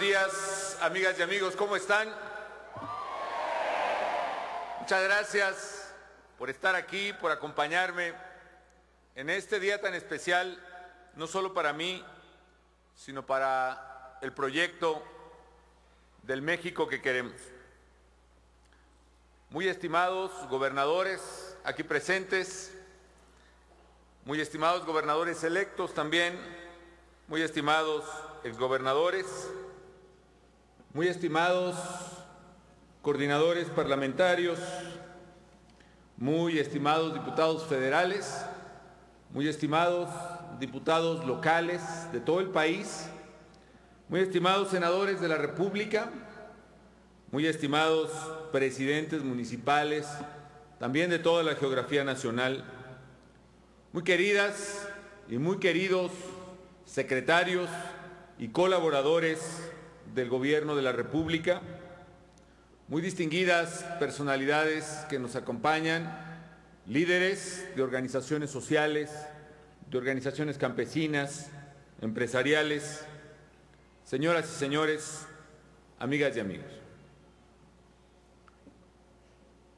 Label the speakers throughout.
Speaker 1: días, amigas y amigos, ¿cómo están? Muchas gracias por estar aquí, por acompañarme en este día tan especial, no solo para mí, sino para el proyecto del México que queremos. Muy estimados gobernadores aquí presentes, muy estimados gobernadores electos también, muy estimados exgobernadores, muy estimados coordinadores parlamentarios, muy estimados diputados federales, muy estimados diputados locales de todo el país, muy estimados senadores de la República, muy estimados presidentes municipales, también de toda la geografía nacional, muy queridas y muy queridos secretarios y colaboradores del Gobierno de la República, muy distinguidas personalidades que nos acompañan, líderes de organizaciones sociales, de organizaciones campesinas, empresariales, señoras y señores, amigas y amigos.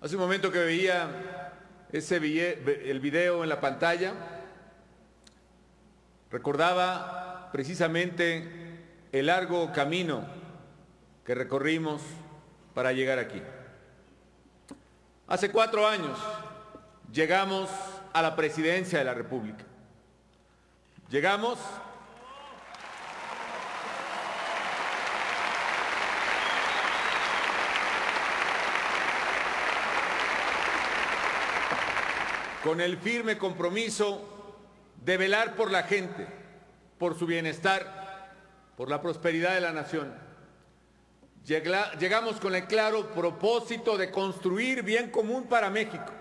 Speaker 1: Hace un momento que veía el video en la pantalla, recordaba precisamente el largo camino que recorrimos para llegar aquí. Hace 4 años llegamos a la presidencia de la República. Llegamos con el firme compromiso de velar por la gente, por su bienestar, por la prosperidad de la nación. Llegamos con el claro propósito de construir bien común para México.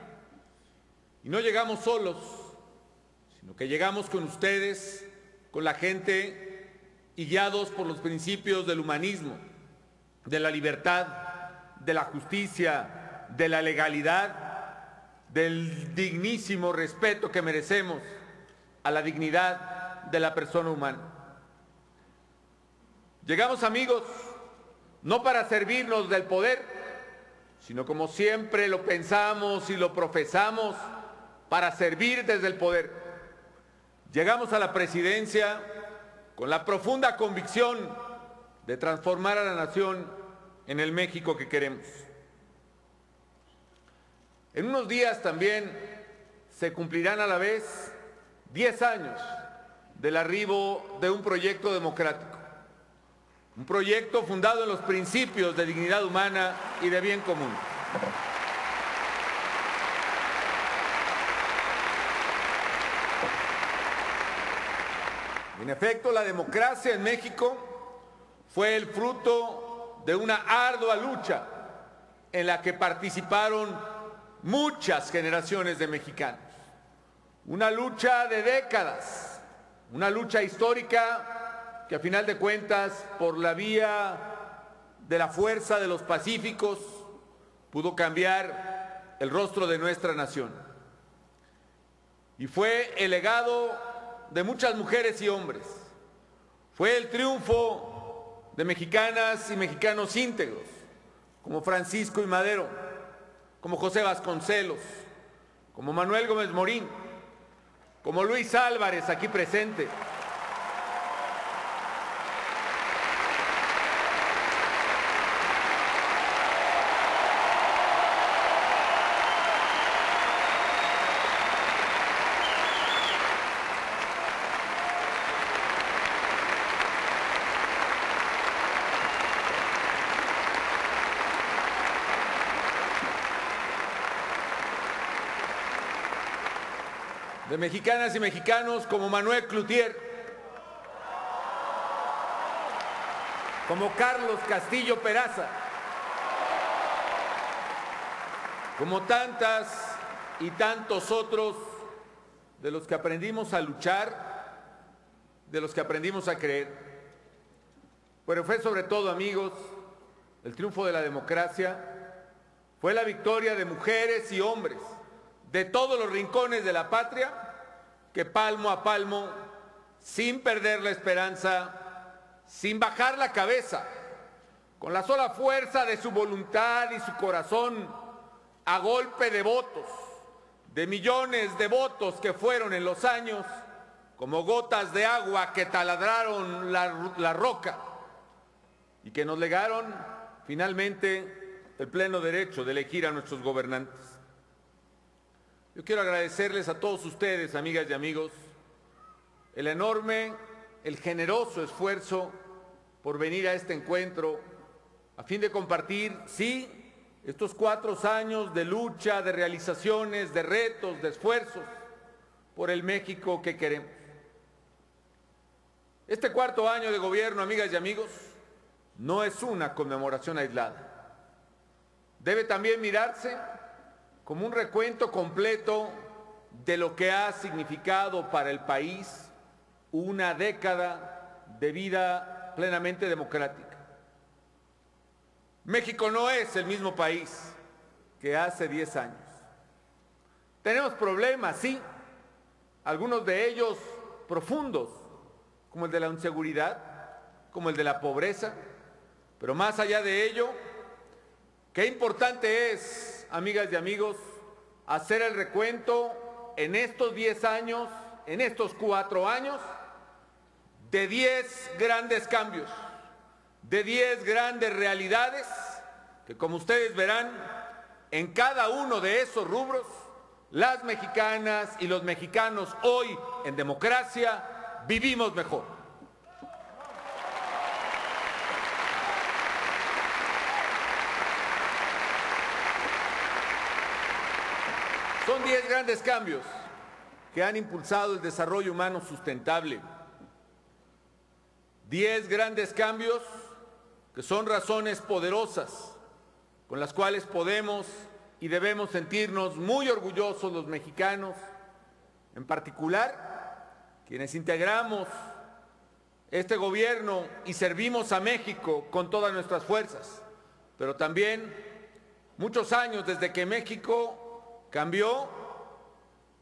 Speaker 1: Y no llegamos solos, sino que llegamos con ustedes, con la gente, y guiados por los principios del humanismo, de la libertad, de la justicia, de la legalidad, del dignísimo respeto que merecemos a la dignidad de la persona humana. Llegamos, amigos, no para servirnos del poder, sino como siempre lo pensamos y lo profesamos, para servir desde el poder. Llegamos a la presidencia con la profunda convicción de transformar a la nación en el México que queremos. En unos días también se cumplirán a la vez 10 años del arribo de un proyecto democrático, un proyecto fundado en los principios de dignidad humana y de bien común. En efecto, la democracia en México fue el fruto de una ardua lucha en la que participaron muchas generaciones de mexicanos. Una lucha de décadas, una lucha histórica que a final de cuentas, por la vía de la fuerza de los pacíficos, pudo cambiar el rostro de nuestra nación. Y fue el legado de muchas mujeres y hombres. Fue el triunfo de mexicanas y mexicanos íntegros, como Francisco I. Madero, como José Vasconcelos, como Manuel Gómez Morín, como Luis Álvarez, aquí presente, de mexicanas y mexicanos como Manuel Cloutier, como Carlos Castillo Peraza, como tantas y tantos otros de los que aprendimos a luchar, de los que aprendimos a creer. Pero fue sobre todo, amigos, el triunfo de la democracia, fue la victoria de mujeres y hombres de todos los rincones de la patria que palmo a palmo, sin perder la esperanza, sin bajar la cabeza, con la sola fuerza de su voluntad y su corazón, a golpe de votos, de millones de votos que fueron en los años como gotas de agua que taladraron la roca y que nos legaron finalmente el pleno derecho de elegir a nuestros gobernantes. Yo quiero agradecerles a todos ustedes, amigas y amigos, el enorme, el generoso esfuerzo por venir a este encuentro a fin de compartir, sí, estos 4 años de lucha, de realizaciones, de retos, de esfuerzos por el México que queremos. Este 4º año de gobierno, amigas y amigos, no es una conmemoración aislada. Debe también mirarse como un recuento completo de lo que ha significado para el país una década de vida plenamente democrática. México no es el mismo país que hace 10 años. Tenemos problemas, sí, algunos de ellos profundos, como el de la inseguridad, como el de la pobreza, pero más allá de ello, qué importante es, amigas y amigos, hacer el recuento en estos 10 años, en estos 4 años, de 10 grandes cambios, de 10 grandes realidades, que como ustedes verán, en cada uno de esos rubros, las mexicanas y los mexicanos hoy en democracia vivimos mejor. Son 10 grandes cambios que han impulsado el desarrollo humano sustentable. 10 grandes cambios que son razones poderosas con las cuales podemos y debemos sentirnos muy orgullosos los mexicanos, en particular quienes integramos este gobierno y servimos a México con todas nuestras fuerzas, pero también muchos años desde que México cambió,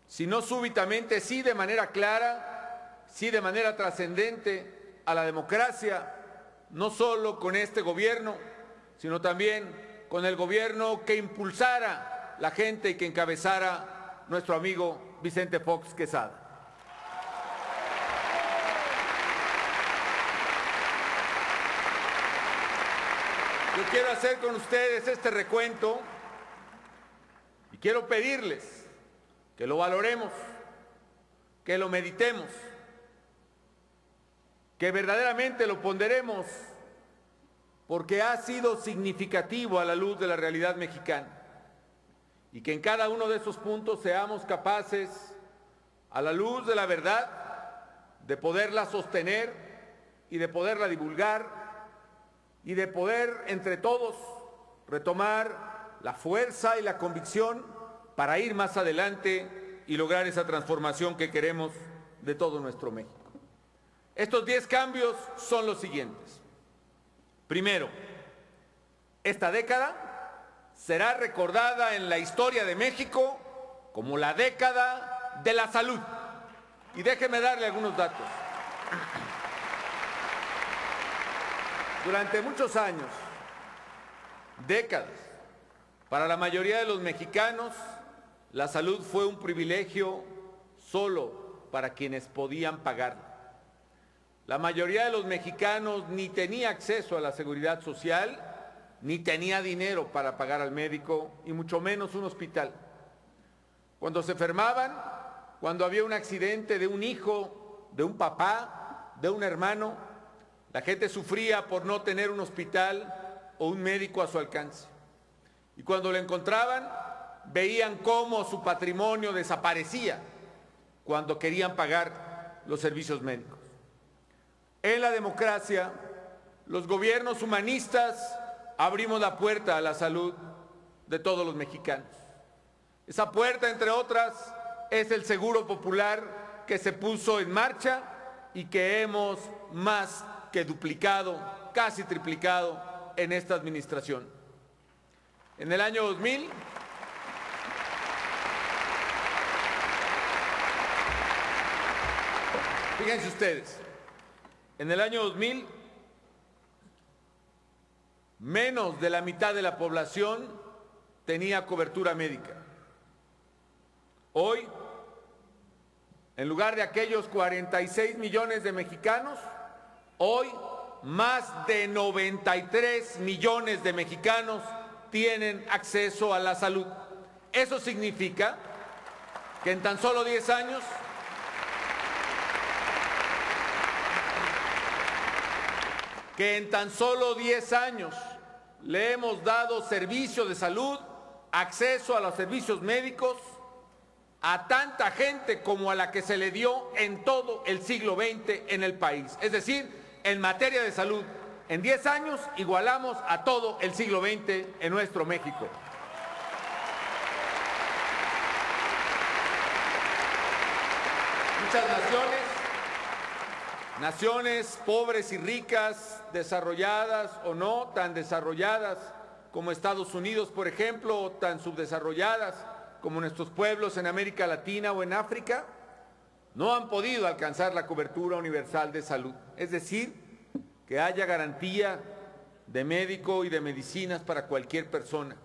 Speaker 1: si no súbitamente, sí de manera clara, sí de manera trascendente a la democracia, no solo con este gobierno, sino también con el gobierno que impulsara la gente y que encabezara nuestro amigo Vicente Fox Quesada. Yo quiero hacer con ustedes este recuento y quiero pedirles que lo valoremos, que lo meditemos, que verdaderamente lo ponderemos, porque ha sido significativo a la luz de la realidad mexicana, y que en cada uno de esos puntos seamos capaces, a la luz de la verdad, de poderla sostener y de poderla divulgar y de poder entre todos retomar la fuerza y la convicción para ir más adelante y lograr esa transformación que queremos de todo nuestro México. Estos 10 cambios son los siguientes. Primero, esta década será recordada en la historia de México como la década de la salud. Y déjeme darle algunos datos. Durante muchos años, décadas, para la mayoría de los mexicanos, la salud fue un privilegio solo para quienes podían pagarlo. La mayoría de los mexicanos ni tenía acceso a la seguridad social, ni tenía dinero para pagar al médico, y mucho menos un hospital. Cuando se enfermaban, cuando había un accidente de un hijo, de un papá, de un hermano, la gente sufría por no tener un hospital o un médico a su alcance. Y cuando lo encontraban, veían cómo su patrimonio desaparecía cuando querían pagar los servicios médicos. En la democracia, los gobiernos humanistas abrimos la puerta a la salud de todos los mexicanos. Esa puerta, entre otras, es el Seguro Popular que se puso en marcha y que hemos más que duplicado, casi triplicado en esta administración. En el año 2000, fíjense ustedes, en el año 2000 menos de la mitad de la población tenía cobertura médica. Hoy, en lugar de aquellos 46 millones de mexicanos, hoy más de 93 millones de mexicanos tienen acceso a la salud. Eso significa que en tan solo 10 años le hemos dado servicio de salud, acceso a los servicios médicos a tanta gente como a la que se le dio en todo el siglo XX en el país. Es decir, en materia de salud, en 10 años igualamos a todo el siglo XX en nuestro México. Muchas naciones pobres y ricas, desarrolladas o no tan desarrolladas, como Estados Unidos, por ejemplo, o tan subdesarrolladas como nuestros pueblos en América Latina o en África, no han podido alcanzar la cobertura universal de salud. Es decir, que haya garantía de médico y de medicinas para cualquier persona.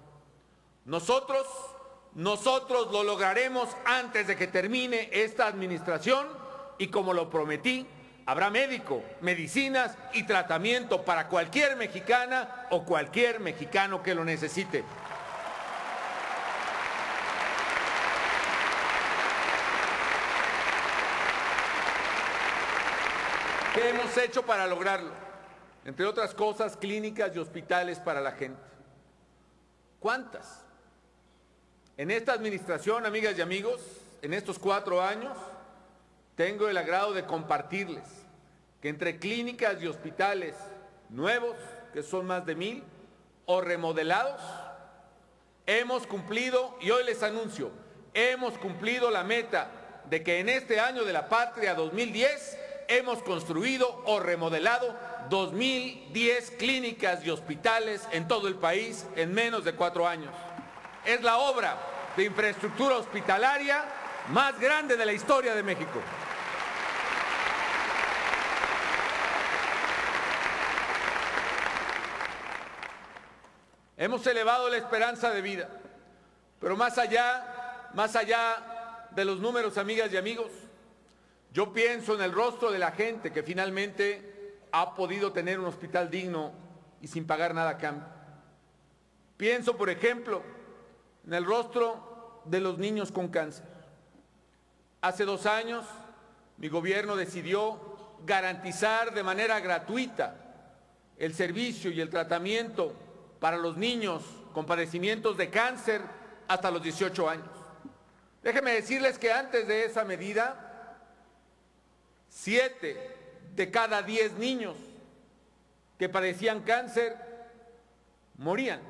Speaker 1: Nosotros lo lograremos antes de que termine esta administración y, como lo prometí, habrá médico, medicinas y tratamiento para cualquier mexicana o cualquier mexicano que lo necesite. ¿Qué hemos hecho para lograrlo? Entre otras cosas, clínicas y hospitales para la gente. ¿Cuántas? En esta administración, amigas y amigos, en estos 4 años, tengo el agrado de compartirles que entre clínicas y hospitales nuevos, que son más de 1000, o remodelados, hemos cumplido, y hoy les anuncio, hemos cumplido la meta de que en este año de la patria 2010 hemos construido o remodelado 2010 clínicas y hospitales en todo el país en menos de 4 años. Es la obra de infraestructura hospitalaria más grande de la historia de México. Hemos elevado la esperanza de vida, pero más allá de los números, amigas y amigos, yo pienso en el rostro de la gente que finalmente ha podido tener un hospital digno y sin pagar nada a cambio. Pienso, por ejemplo, en el rostro de los niños con cáncer. Hace 2 años, mi gobierno decidió garantizar de manera gratuita el servicio y el tratamiento para los niños con padecimientos de cáncer hasta los 18 años. Déjenme decirles que antes de esa medida, 7 de cada 10 niños que padecían cáncer morían,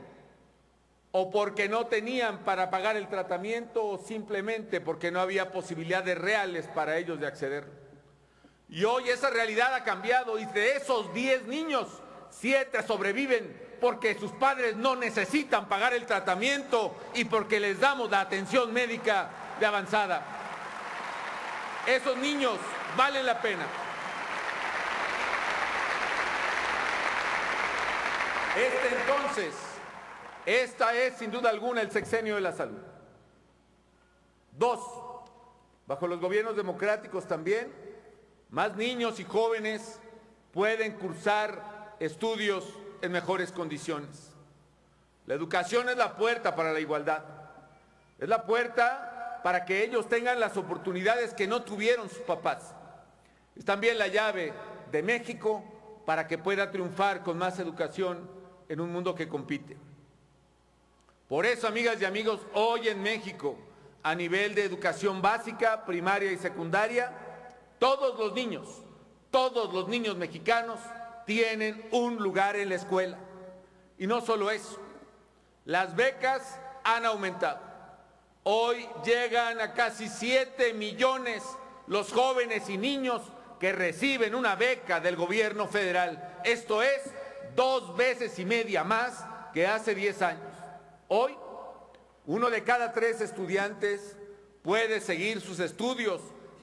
Speaker 1: o porque no tenían para pagar el tratamiento o simplemente porque no había posibilidades reales para ellos de acceder. Y hoy esa realidad ha cambiado y de esos 10 niños, 7 sobreviven porque sus padres no necesitan pagar el tratamiento y porque les damos la atención médica de avanzada. Esos niños valen la pena. Esta es sin duda alguna el sexenio de la salud. 2, bajo los gobiernos democráticos también, más niños y jóvenes pueden cursar estudios en mejores condiciones. La educación es la puerta para la igualdad. Es la puerta para que ellos tengan las oportunidades que no tuvieron sus papás. Es también la llave de México para que pueda triunfar con más educación en un mundo que compite. Por eso, amigas y amigos, hoy en México, a nivel de educación básica, primaria y secundaria, todos los niños mexicanos tienen un lugar en la escuela. Y no solo eso, las becas han aumentado. Hoy llegan a casi 7 millones los jóvenes y niños que reciben una beca del gobierno federal. Esto es 2,5 veces más que hace 10 años. Hoy, 1 de cada 3 estudiantes puede seguir sus estudios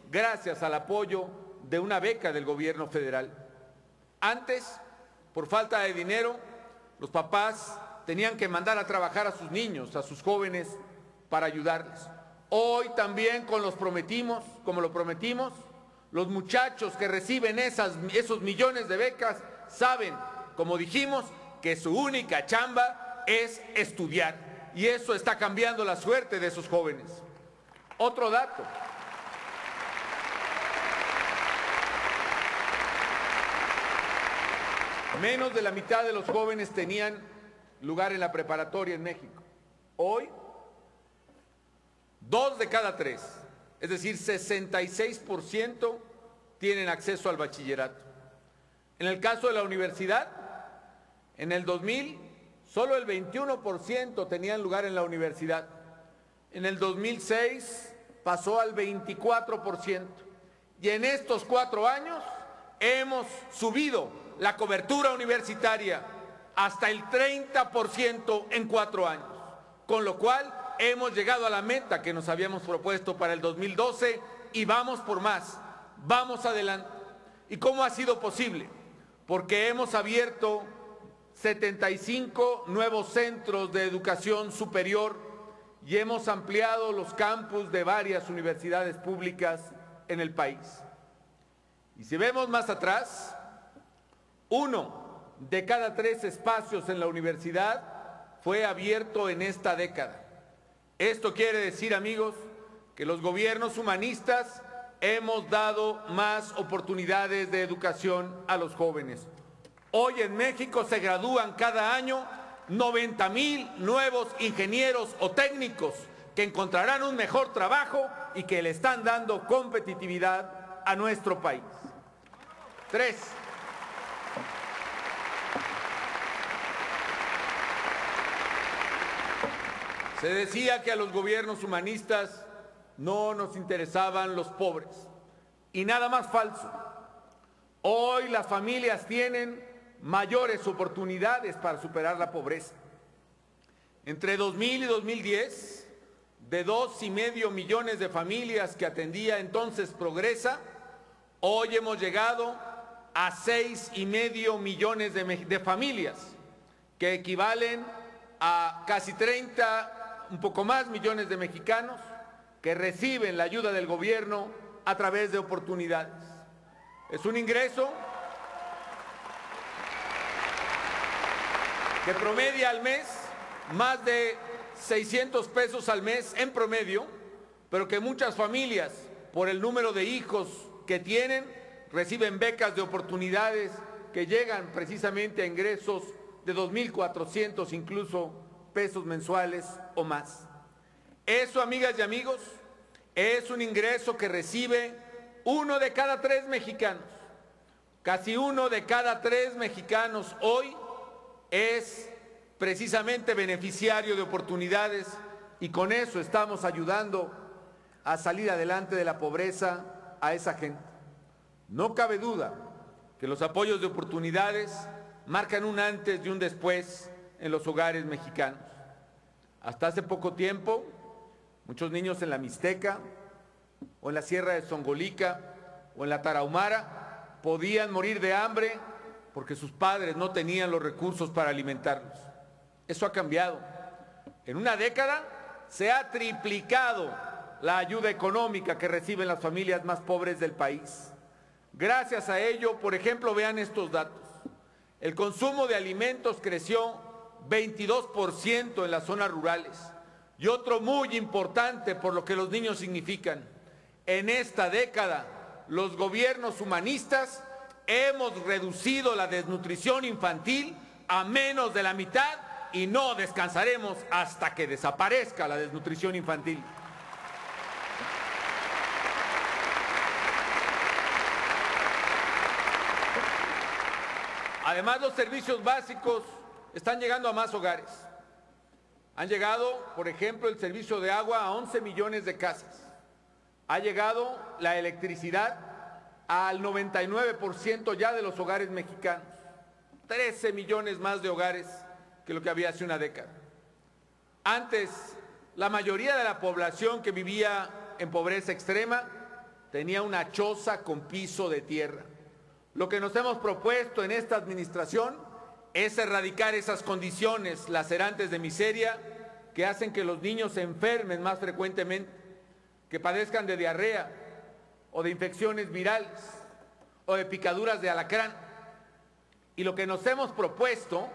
Speaker 1: gracias al apoyo de una beca del gobierno federal. Antes, por falta de dinero, Los papás tenían que mandar a trabajar a sus niños, a sus jóvenes, para ayudarles. Hoy también, como lo prometimos, los muchachos que reciben esos millones de becas saben, como dijimos, que su única chamba es estudiar. Y eso está cambiando la suerte de esos jóvenes. Otro dato. Menos de la mitad de los jóvenes tenían lugar en la preparatoria en México. Hoy, 2 de cada 3, es decir, 66% tienen acceso al bachillerato. En el caso de la universidad, en el 2000, solo el 21% tenían lugar en la universidad. En el 2006 pasó al 24%. Y en estos 4 años hemos subido la cobertura universitaria hasta el 30% en 4 años, con lo cual hemos llegado a la meta que nos habíamos propuesto para el 2012 y vamos por más, vamos adelante. ¿Y cómo ha sido posible? Porque hemos abierto 75 nuevos centros de educación superior y hemos ampliado los campus de varias universidades públicas en el país. Y si vemos más atrás, 1 de cada 3 espacios en la universidad fue abierto en esta década. Esto quiere decir, amigos, que los gobiernos humanistas hemos dado más oportunidades de educación a los jóvenes. Hoy en México se gradúan cada año 90,000 nuevos ingenieros o técnicos que encontrarán un mejor trabajo y que le están dando competitividad a nuestro país. 3. Se decía que a los gobiernos humanistas no nos interesaban los pobres. Y nada más falso. Hoy las familias tienen mayores oportunidades para superar la pobreza. Entre 2000 y 2010, de 2,5 millones de familias que atendía entonces Progresa, hoy hemos llegado a 6,5 millones de familias, que equivalen a casi 30, un poco más, millones de mexicanos que reciben la ayuda del gobierno a través de oportunidades. Es un ingreso que promedia al mes más de 600 pesos al mes en promedio, pero que muchas familias, por el número de hijos que tienen, reciben becas de oportunidades que llegan precisamente a ingresos de 2,400 incluso pesos mensuales o más. Eso, amigas y amigos, es un ingreso que recibe 1 de cada 3 mexicanos. Casi 1 de cada 3 mexicanos hoy es precisamente beneficiario de oportunidades y con eso estamos ayudando a salir adelante de la pobreza a esa gente. No cabe duda que los apoyos de oportunidades marcan un antes y un después en los hogares mexicanos. Hasta hace poco tiempo, muchos niños en la Mixteca, o en la Sierra de Zongolica, o en la Tarahumara, podían morir de hambre porque sus padres no tenían los recursos para alimentarlos. Eso ha cambiado. En una década se ha triplicado la ayuda económica que reciben las familias más pobres del país. Gracias a ello, por ejemplo, vean estos datos. El consumo de alimentos creció 22% en las zonas rurales. Y otro muy importante por lo que los niños significan. En esta década, los gobiernos humanistas hemos reducido la desnutrición infantil a menos de la mitad y no descansaremos hasta que desaparezca la desnutrición infantil. Además, los servicios básicos están llegando a más hogares. Han llegado, por ejemplo, el servicio de agua a 11 millones de casas. Ha llegado la electricidad al 99% ya de los hogares mexicanos. 13 millones más de hogares que lo que había hace una década. Antes, la mayoría de la población que vivía en pobreza extrema tenía una choza con piso de tierra. Lo que nos hemos propuesto en esta administración es erradicar esas condiciones lacerantes de miseria que hacen que los niños se enfermen más frecuentemente, que padezcan de diarrea o de infecciones virales o de picaduras de alacrán. Y lo que nos hemos propuesto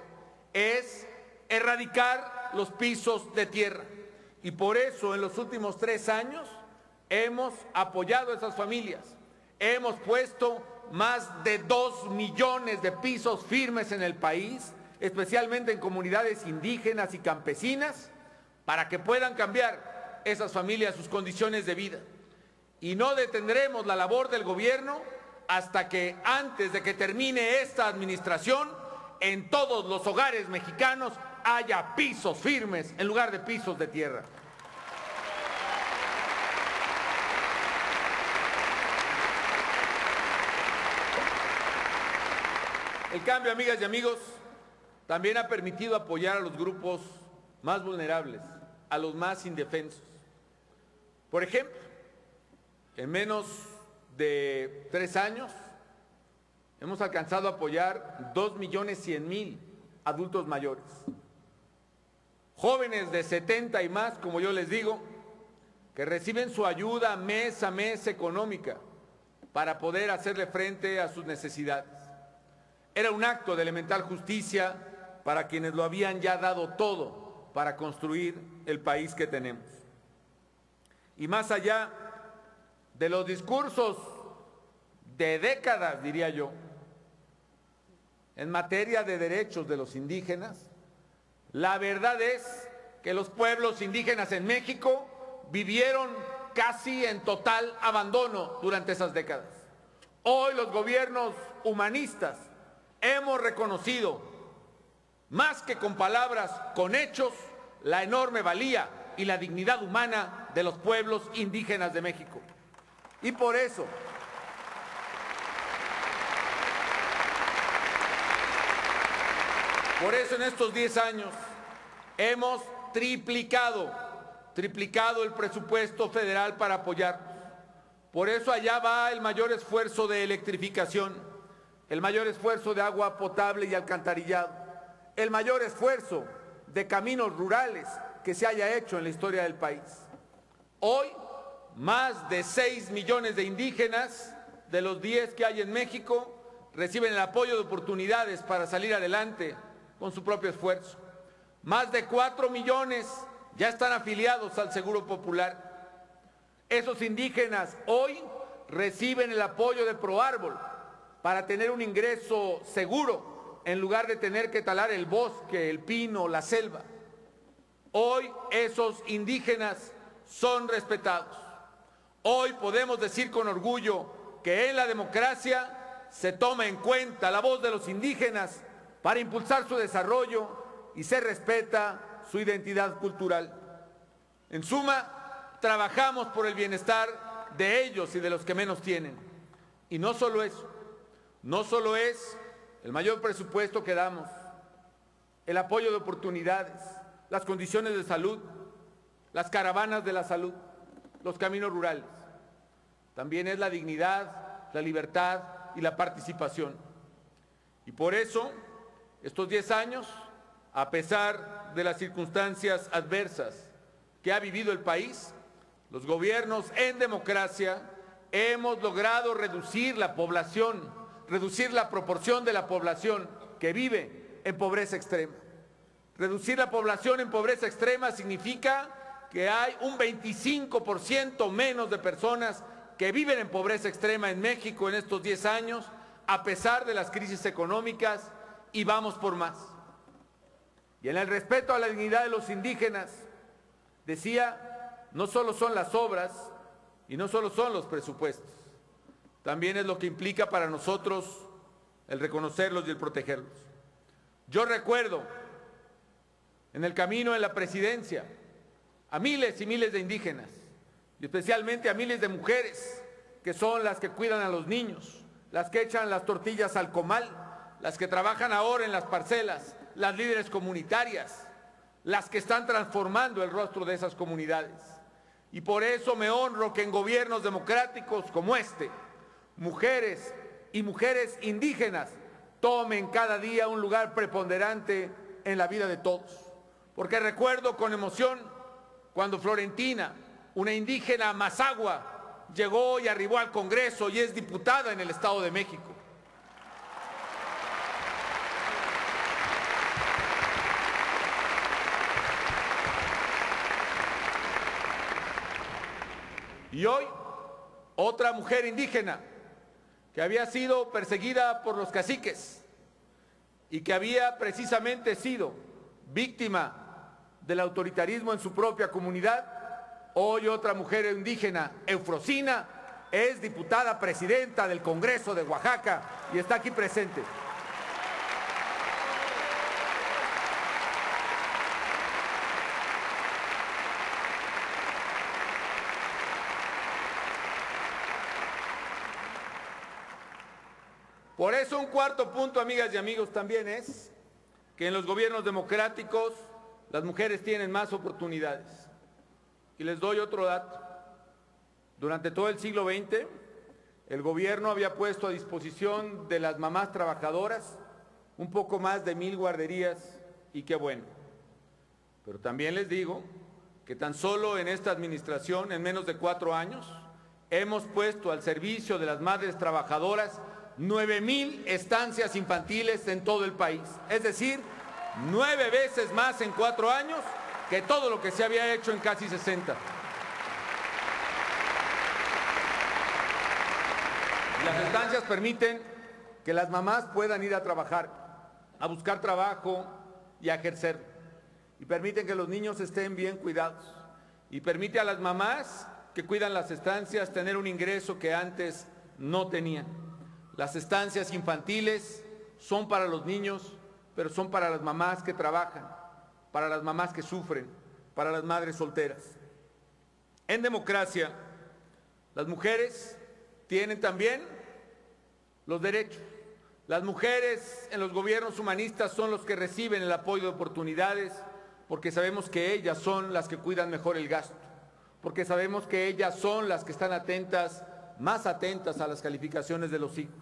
Speaker 1: es erradicar los pisos de tierra. Y por eso en los últimos 3 años hemos apoyado a esas familias. Hemos puesto más de 2 millones de pisos firmes en el país, especialmente en comunidades indígenas y campesinas, para que puedan cambiar esas familias sus condiciones de vida. Y no detendremos la labor del gobierno hasta que, antes de que termine esta administración, en todos los hogares mexicanos haya pisos firmes en lugar de pisos de tierra. El cambio, amigas y amigos, también ha permitido apoyar a los grupos más vulnerables, a los más indefensos. Por ejemplo, en menos de 3 años hemos alcanzado a apoyar 2.100.000 adultos mayores. Jóvenes de 70 y más, como yo les digo, que reciben su ayuda mes a mes económica para poder hacerle frente a sus necesidades. Era un acto de elemental justicia para quienes lo habían ya dado todo para construir el país que tenemos. Y más allá de los discursos de décadas, diría yo, en materia de derechos de los indígenas, la verdad es que los pueblos indígenas en México vivieron casi en total abandono durante esas décadas. Hoy los gobiernos humanistas hemos reconocido, más que con palabras, con hechos, la enorme valía y la dignidad humana de los pueblos indígenas de México. Y por eso, en estos 10 años hemos triplicado el presupuesto federal para apoyarlos. Por eso allá va el mayor esfuerzo de electrificación, el mayor esfuerzo de agua potable y alcantarillado, el mayor esfuerzo de caminos rurales que se haya hecho en la historia del país. Hoy, más de 6 millones de indígenas, de los 10 que hay en México, reciben el apoyo de oportunidades para salir adelante con su propio esfuerzo. Más de 4 millones ya están afiliados al Seguro Popular. Esos indígenas hoy reciben el apoyo de Proárbol para tener un ingreso seguro en lugar de tener que talar el bosque, el pino, la selva. Hoy esos indígenas son respetados. Hoy podemos decir con orgullo que en la democracia se toma en cuenta la voz de los indígenas para impulsar su desarrollo y se respeta su identidad cultural. En suma, trabajamos por el bienestar de ellos y de los que menos tienen. Y no solo eso, no solo es el mayor presupuesto que damos, el apoyo de oportunidades, las condiciones de salud, las caravanas de la salud, los caminos rurales. También es la dignidad, la libertad y la participación. Y por eso, estos 10 años, a pesar de las circunstancias adversas que ha vivido el país, los gobiernos en democracia hemos logrado reducir la población, reducir la proporción de la población que vive en pobreza extrema. Reducir la población en pobreza extrema significa que hay un 25% menos de personas que viven en pobreza extrema en México en estos 10 años, a pesar de las crisis económicas, y vamos por más. Y en el respeto a la dignidad de los indígenas, decía, no solo son las obras y no solo son los presupuestos, también es lo que implica para nosotros el reconocerlos y el protegerlos. Yo recuerdo en el camino en la presidencia a miles y miles de indígenas, y especialmente a miles de mujeres que son las que cuidan a los niños, las que echan las tortillas al comal, las que trabajan ahora en las parcelas, las líderes comunitarias, las que están transformando el rostro de esas comunidades. Y por eso me honro que en gobiernos democráticos como este, mujeres y mujeres indígenas tomen cada día un lugar preponderante en la vida de todos. Porque recuerdo con emoción cuando Florentina, una indígena mazahua, llegó y arribó al Congreso y es diputada en el Estado de México. Y hoy, otra mujer indígena que había sido perseguida por los caciques y que había precisamente sido víctima del autoritarismo en su propia comunidad, hoy otra mujer indígena, Eufrosina, es diputada presidenta del Congreso de Oaxaca y está aquí presente. Por eso un cuarto punto, amigas y amigos, también es que en los gobiernos democráticos las mujeres tienen más oportunidades. Y les doy otro dato. Durante todo el siglo XX, el gobierno había puesto a disposición de las mamás trabajadoras un poco más de 1000 guarderías, y qué bueno. Pero también les digo que tan solo en esta administración, en menos de 4 años, hemos puesto al servicio de las madres trabajadoras 9000 estancias infantiles en todo el país. Es decir, 9 veces más en 4 años que todo lo que se había hecho en casi 60. Las estancias permiten que las mamás puedan ir a trabajar, a buscar trabajo y a ejercer. Y permiten que los niños estén bien cuidados. Y permite a las mamás que cuidan las estancias tener un ingreso que antes no tenían. Las estancias infantiles son para los niños, pero son para las mamás que trabajan, para las mamás que sufren, para las madres solteras. En democracia, las mujeres tienen también los derechos. Las mujeres en los gobiernos humanistas son los que reciben el apoyo de oportunidades, porque sabemos que ellas son las que cuidan mejor el gasto, porque sabemos que ellas son las que están atentas, más atentas a las calificaciones de los hijos,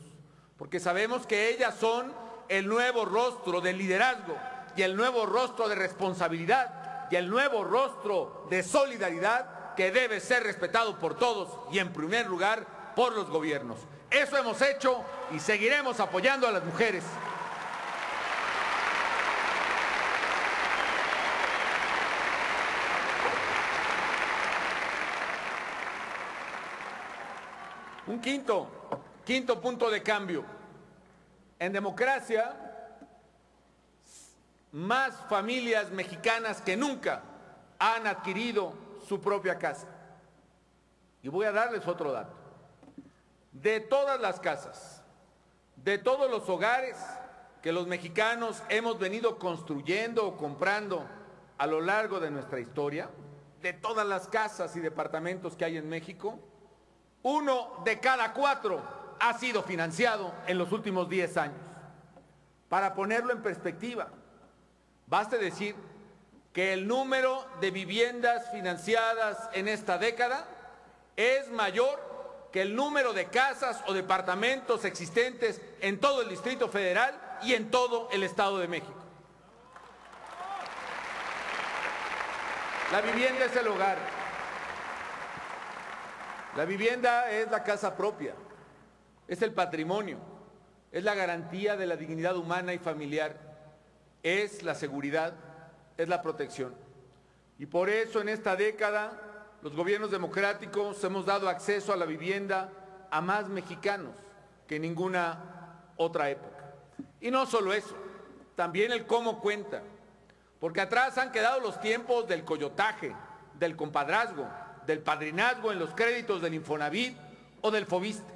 Speaker 1: porque sabemos que ellas son el nuevo rostro del liderazgo y el nuevo rostro de responsabilidad y el nuevo rostro de solidaridad que debe ser respetado por todos y en primer lugar por los gobiernos. Eso hemos hecho y seguiremos apoyando a las mujeres. Un quinto punto de cambio. En democracia, más familias mexicanas que nunca han adquirido su propia casa. Y voy a darles otro dato. De todas las casas, de todos los hogares que los mexicanos hemos venido construyendo o comprando a lo largo de nuestra historia, de todas las casas y departamentos que hay en México, 1 de cada 4 ha sido financiado en los últimos 10 años. Para ponerlo en perspectiva, baste decir que el número de viviendas financiadas en esta década es mayor que el número de casas o departamentos existentes en todo el Distrito Federal y en todo el Estado de México. La vivienda es el hogar. La vivienda es la casa propia, es el patrimonio, es la garantía de la dignidad humana y familiar, es la seguridad, es la protección. Y por eso en esta década los gobiernos democráticos hemos dado acceso a la vivienda a más mexicanos que en ninguna otra época. Y no solo eso, también el cómo cuenta, porque atrás han quedado los tiempos del coyotaje, del compadrazgo, del padrinazgo en los créditos del Infonavit o del Fobiste.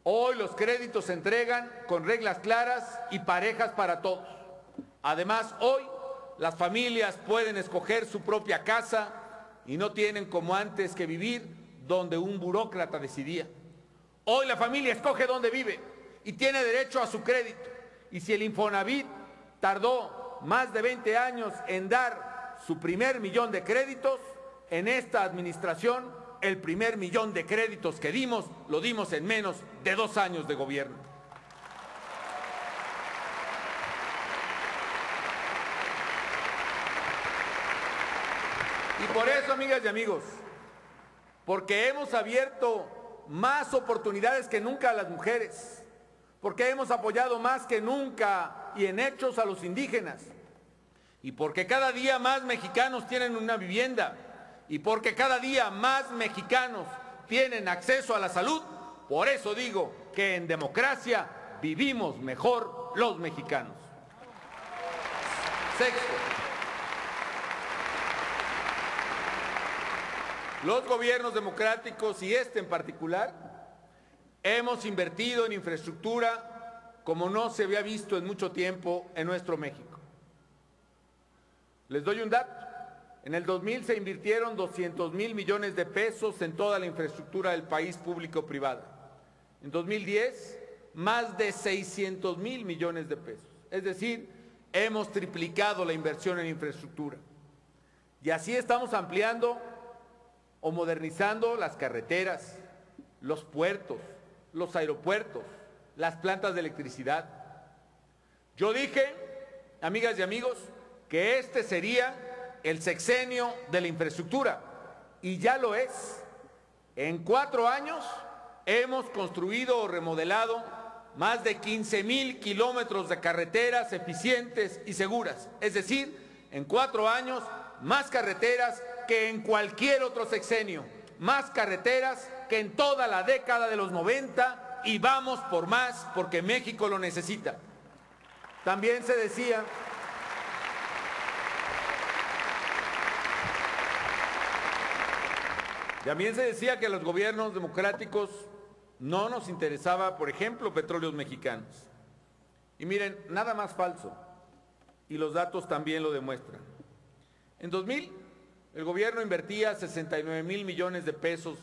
Speaker 1: Hoy los créditos se entregan con reglas claras y parejas para todos. Además, hoy las familias pueden escoger su propia casa y no tienen como antes que vivir donde un burócrata decidía. Hoy la familia escoge dónde vive y tiene derecho a su crédito. Y si el Infonavit tardó más de 20 años en dar su primer millón de créditos, en esta administración el primer millón de créditos que dimos, lo dimos en menos de 2 años de gobierno. Y por eso, amigas y amigos, porque hemos abierto más oportunidades que nunca a las mujeres, porque hemos apoyado más que nunca y en hechos a los indígenas, y porque cada día más mexicanos tienen una vivienda, y porque cada día más mexicanos tienen acceso a la salud, por eso digo que en democracia vivimos mejor los mexicanos. Sexto, los gobiernos democráticos, y este en particular, hemos invertido en infraestructura como no se había visto en mucho tiempo en nuestro México. Les doy un dato. En el 2000 se invirtieron 200,000 millones de pesos en toda la infraestructura del país público-privada. En 2010, más de 600,000 millones de pesos. Es decir, hemos triplicado la inversión en infraestructura. Y así estamos ampliando o modernizando las carreteras, los puertos, los aeropuertos, las plantas de electricidad. Yo dije, amigas y amigos, que este sería el sexenio de la infraestructura, y ya lo es. En 4 años hemos construido o remodelado más de 15,000 kilómetros de carreteras eficientes y seguras. Es decir, en 4 años, más carreteras que en cualquier otro sexenio, más carreteras que en toda la década de los 90, y vamos por más porque México lo necesita. También se decía que a los gobiernos democráticos no nos interesaba, por ejemplo, Petróleos Mexicanos. Y miren, nada más falso, y los datos también lo demuestran. En 2000, el gobierno invertía 69,000 millones de pesos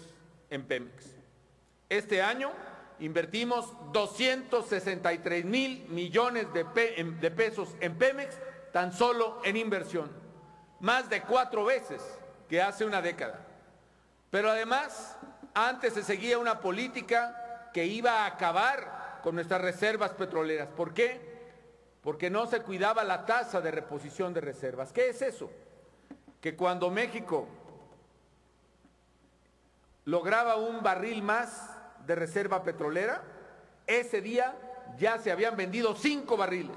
Speaker 1: en Pemex. Este año invertimos 263,000 millones de pesos en Pemex, tan solo en inversión. Más de 4 veces que hace una década. Pero además, antes se seguía una política que iba a acabar con nuestras reservas petroleras. ¿Por qué? Porque no se cuidaba la tasa de reposición de reservas. ¿Qué es eso? Que cuando México lograba un barril más de reserva petrolera, ese día ya se habían vendido 5 barriles.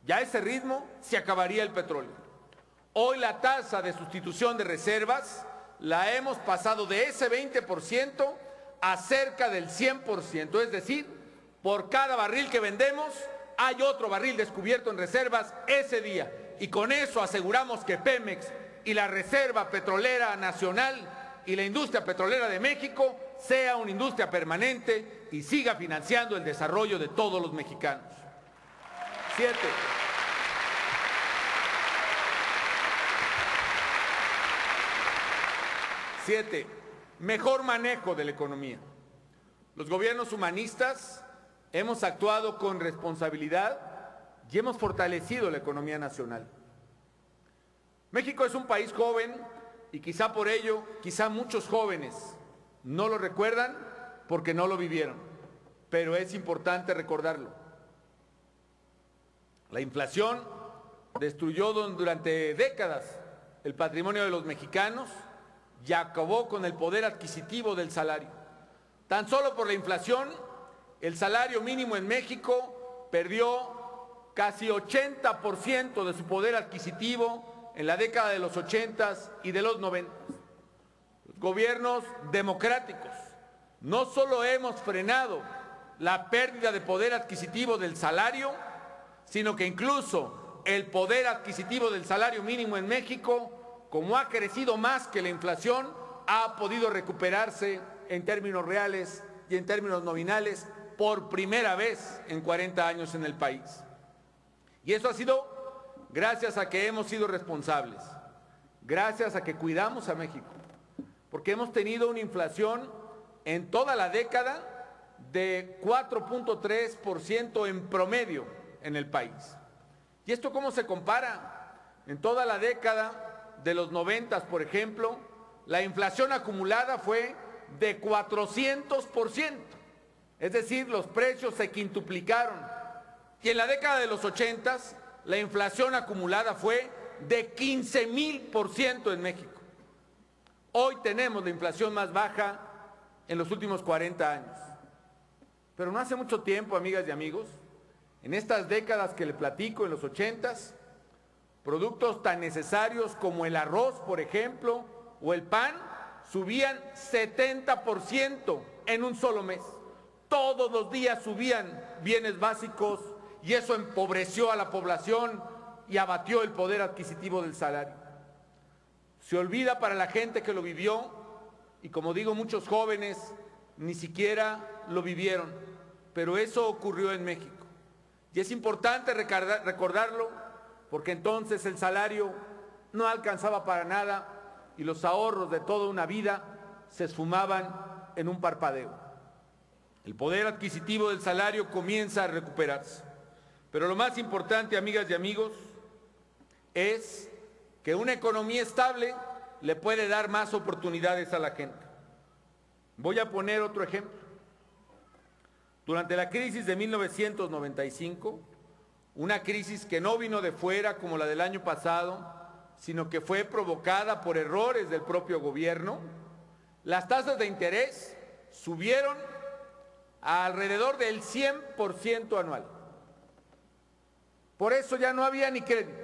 Speaker 1: Ya a ese ritmo se acabaría el petróleo. Hoy la tasa de sustitución de reservas la hemos pasado de ese 20% a cerca del 100%. Es decir, por cada barril que vendemos, hay otro barril descubierto en reservas ese día. Y con eso aseguramos que Pemex y la Reserva Petrolera Nacional y la industria petrolera de México sea una industria permanente y siga financiando el desarrollo de todos los mexicanos. 7. Mejor manejo de la economía. Los gobiernos humanistas hemos actuado con responsabilidad y hemos fortalecido la economía nacional. México es un país joven y quizá por ello, quizá muchos jóvenes no lo recuerdan porque no lo vivieron, pero es importante recordarlo. La inflación destruyó durante décadas el patrimonio de los mexicanos y acabó con el poder adquisitivo del salario. Tan solo por la inflación, el salario mínimo en México perdió casi 80% de su poder adquisitivo en la década de los 80s y de los 90s. Los gobiernos democráticos no solo hemos frenado la pérdida de poder adquisitivo del salario, sino que incluso el poder adquisitivo del salario mínimo en México, como ha crecido más que la inflación, ha podido recuperarse en términos reales y en términos nominales por primera vez en 40 años en el país. Y eso ha sido gracias a que hemos sido responsables, gracias a que cuidamos a México, porque hemos tenido una inflación en toda la década de 4.3% en promedio en el país. ¿Y esto cómo se compara? En toda la década de los 90, por ejemplo, la inflación acumulada fue de 400%. Es decir, los precios se quintuplicaron. Y en la década de los 80, la inflación acumulada fue de 15,000% en México. Hoy tenemos la inflación más baja en los últimos 40 años. Pero no hace mucho tiempo, amigas y amigos, en estas décadas que le platico, en los 80s, productos tan necesarios como el arroz, por ejemplo, o el pan, subían 70% en un solo mes. Todos los días subían bienes básicos y eso empobreció a la población y abatió el poder adquisitivo del salario. Se olvida para la gente que lo vivió y, como digo, muchos jóvenes ni siquiera lo vivieron, pero eso ocurrió en México. Y es importante recordarlo porque entonces el salario no alcanzaba para nada y los ahorros de toda una vida se esfumaban en un parpadeo. El poder adquisitivo del salario comienza a recuperarse. Pero lo más importante, amigas y amigos, es que una economía estable le puede dar más oportunidades a la gente. Voy a poner otro ejemplo. Durante la crisis de 1995, una crisis que no vino de fuera como la del año pasado, sino que fue provocada por errores del propio gobierno, las tasas de interés subieron a alrededor del 100% anual. Por eso ya no había ni crédito.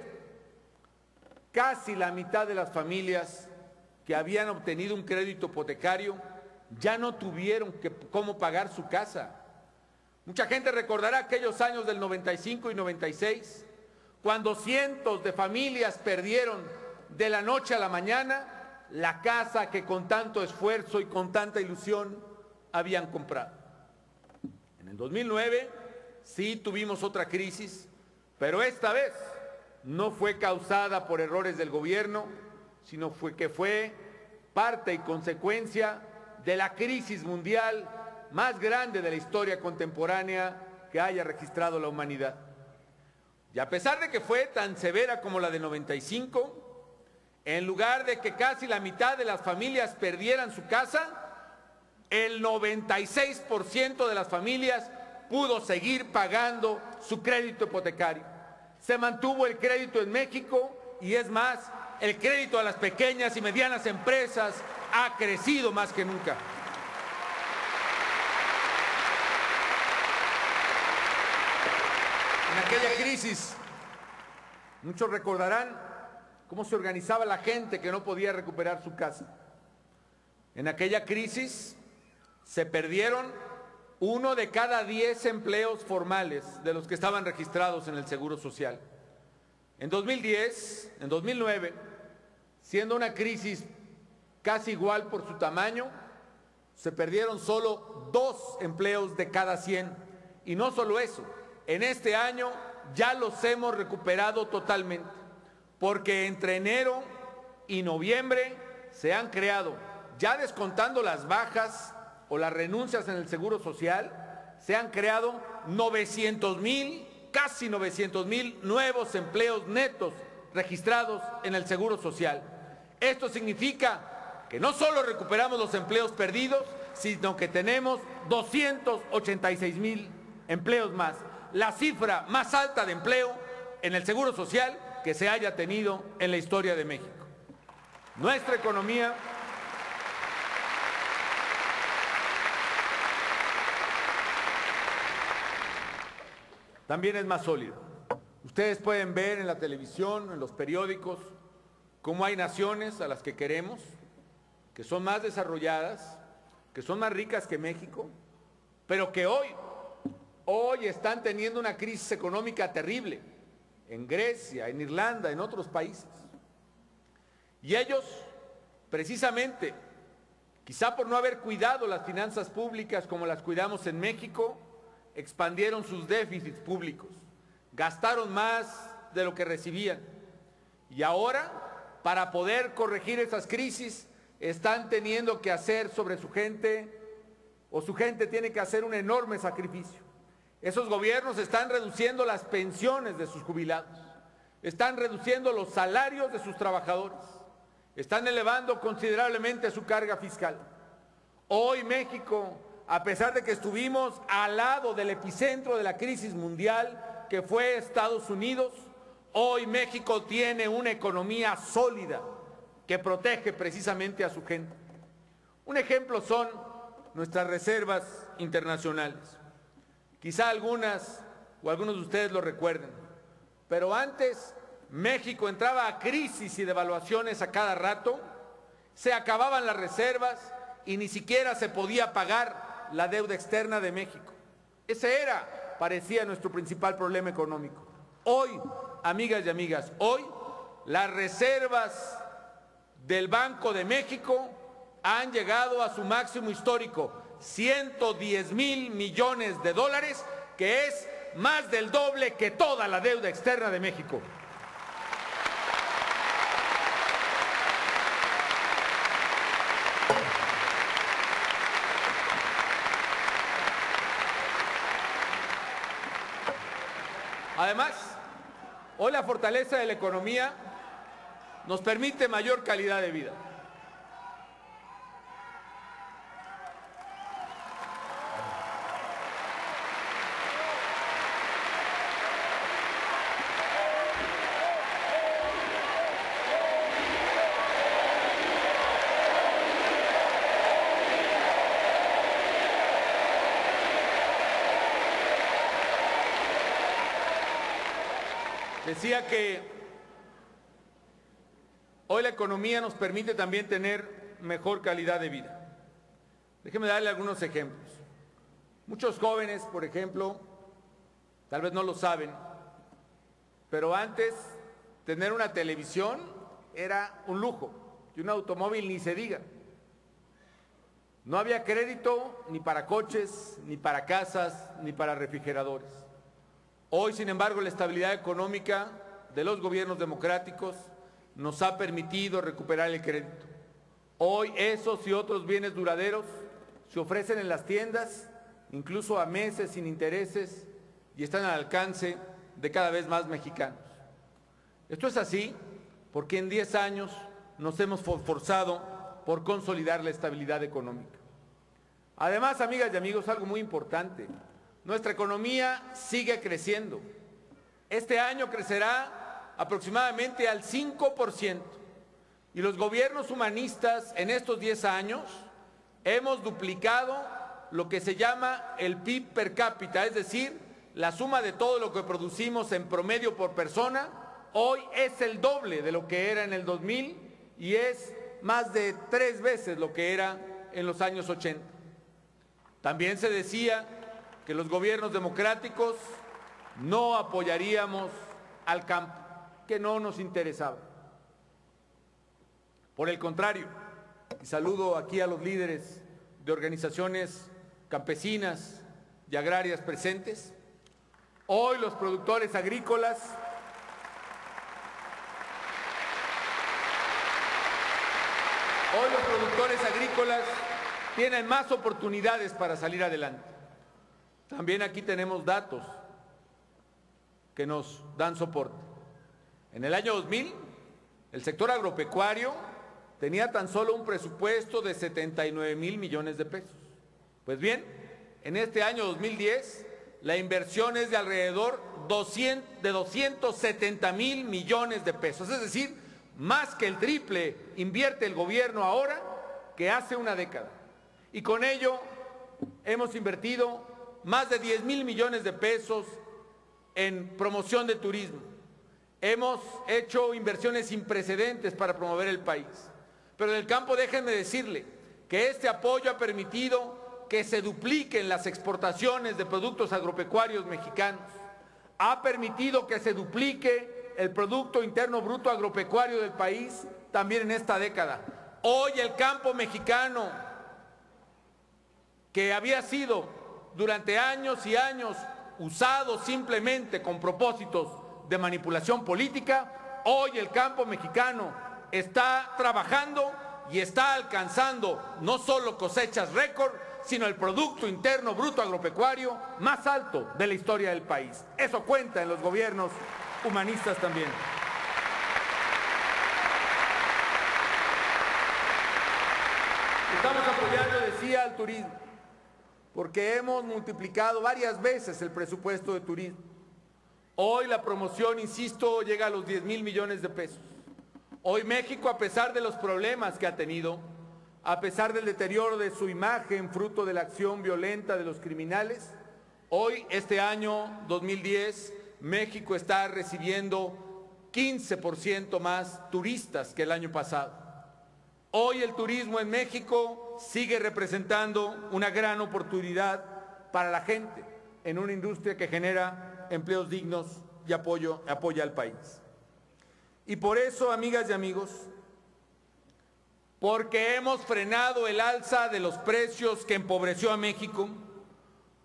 Speaker 1: Casi la mitad de las familias que habían obtenido un crédito hipotecario ya no tuvieron cómo pagar su casa. Mucha gente recordará aquellos años del 95 y 96, cuando cientos de familias perdieron de la noche a la mañana la casa que con tanto esfuerzo y con tanta ilusión habían comprado. En el 2009 sí tuvimos otra crisis, pero esta vez no fue causada por errores del gobierno, sino que fue parte y consecuencia de la crisis mundial más grande de la historia contemporánea que haya registrado la humanidad. Y a pesar de que fue tan severa como la de 95, en lugar de que casi la mitad de las familias perdieran su casa, el 96% de las familias pudo seguir pagando su crédito hipotecario. Se mantuvo el crédito en México y es más, el crédito a las pequeñas y medianas empresas ha crecido más que nunca. En aquella crisis, muchos recordarán cómo se organizaba la gente que no podía recuperar su casa. En aquella crisis se perdieron 1 de cada 10 empleos formales de los que estaban registrados en el Seguro Social. En 2009, siendo una crisis casi igual por su tamaño, se perdieron solo 2 empleos de cada 100. Y no solo eso, en este año ya los hemos recuperado totalmente, porque entre enero y noviembre se han creado, ya descontando las bajas o las renuncias en el Seguro Social, se han creado 900,000, casi 900,000 nuevos empleos netos registrados en el Seguro Social. Esto significa que no solo recuperamos los empleos perdidos, sino que tenemos 286,000 empleos más, la cifra más alta de empleo en el Seguro Social que se haya tenido en la historia de México. Nuestra economía también es más sólida. Ustedes pueden ver en la televisión, en los periódicos, cómo hay naciones a las que queremos, que son más desarrolladas, que son más ricas que México, pero que hoy están teniendo una crisis económica terrible, en Grecia, en Irlanda, en otros países. Y ellos, precisamente, quizá por no haber cuidado las finanzas públicas como las cuidamos en México, expandieron sus déficits públicos, gastaron más de lo que recibían. Y ahora, para poder corregir esas crisis, están teniendo que hacer sobre su gente, o su gente tiene que hacer un enorme sacrificio. Esos gobiernos están reduciendo las pensiones de sus jubilados, están reduciendo los salarios de sus trabajadores, están elevando considerablemente su carga fiscal. Hoy México, a pesar de que estuvimos al lado del epicentro de la crisis mundial, que fue Estados Unidos, hoy México tiene una economía sólida, que protege precisamente a su gente. Un ejemplo son nuestras reservas internacionales. Quizá algunas o algunos de ustedes lo recuerden, pero antes México entraba a crisis y devaluaciones a cada rato, se acababan las reservas y ni siquiera se podía pagar la deuda externa de México. Ese era, parecía, nuestro principal problema económico. Hoy, amigas y amigas, hoy las reservas del Banco de México han llegado a su máximo histórico, 110,000 millones de dólares, que es más del doble que toda la deuda externa de México. Además, hoy la fortaleza de la economía nos permite mayor calidad de vida. Decía que hoy la economía nos permite también tener mejor calidad de vida. Déjenme darle algunos ejemplos. Muchos jóvenes, por ejemplo, tal vez no lo saben, pero antes tener una televisión era un lujo, y un automóvil ni se diga. No había crédito ni para coches, ni para casas, ni para refrigeradores. Hoy, sin embargo, la estabilidad económica de los gobiernos democráticos nos ha permitido recuperar el crédito. Hoy esos y otros bienes duraderos se ofrecen en las tiendas, incluso a meses sin intereses, y están al alcance de cada vez más mexicanos. Esto es así porque en 10 años nos hemos esforzado por consolidar la estabilidad económica. Además, amigas y amigos, algo muy importante: nuestra economía sigue creciendo. Este año crecerá aproximadamente al 5%. Y los gobiernos humanistas en estos 10 años hemos duplicado lo que se llama el PIB per cápita, es decir, la suma de todo lo que producimos en promedio por persona. Hoy es el doble de lo que era en el 2000 y es más de 3 veces lo que era en los años 80. También se decía que los gobiernos democráticos no apoyaríamos al campo, que no nos interesaba. Por el contrario, y saludo aquí a los líderes de organizaciones campesinas y agrarias presentes, hoy los productores agrícolas tienen más oportunidades para salir adelante. También aquí tenemos datos que nos dan soporte. En el año 2000, el sector agropecuario tenía tan solo un presupuesto de 79,000 millones de pesos. Pues bien, en este año 2010, la inversión es de alrededor de 270,000 millones de pesos. Es decir, más que el triple invierte el gobierno ahora que hace una década. Y con ello hemos invertido más de 10,000 millones de pesos en promoción de turismo. Hemos hecho inversiones sin precedentes para promover el país. Pero en el campo, déjenme decirle que este apoyo ha permitido que se dupliquen las exportaciones de productos agropecuarios mexicanos. Ha permitido que se duplique el Producto Interno Bruto agropecuario del país también en esta década. Hoy el campo mexicano, que había sido durante años y años usado simplemente con propósitos de manipulación política, hoy el campo mexicano está trabajando y está alcanzando no solo cosechas récord, sino el Producto Interno Bruto agropecuario más alto de la historia del país. Eso cuenta en los gobiernos humanistas también. Estamos apoyando, decía, al turismo, porque hemos multiplicado varias veces el presupuesto de turismo. Hoy la promoción, insisto, llega a los 10,000 millones de pesos. Hoy México, a pesar de los problemas que ha tenido, a pesar del deterioro de su imagen, fruto de la acción violenta de los criminales, hoy, este año 2010, México está recibiendo 15% más turistas que el año pasado. Hoy el turismo en México sigue representando una gran oportunidad para la gente en una industria que genera empleos dignos y apoya al país. Y por eso, amigas y amigos, porque hemos frenado el alza de los precios que empobreció a México,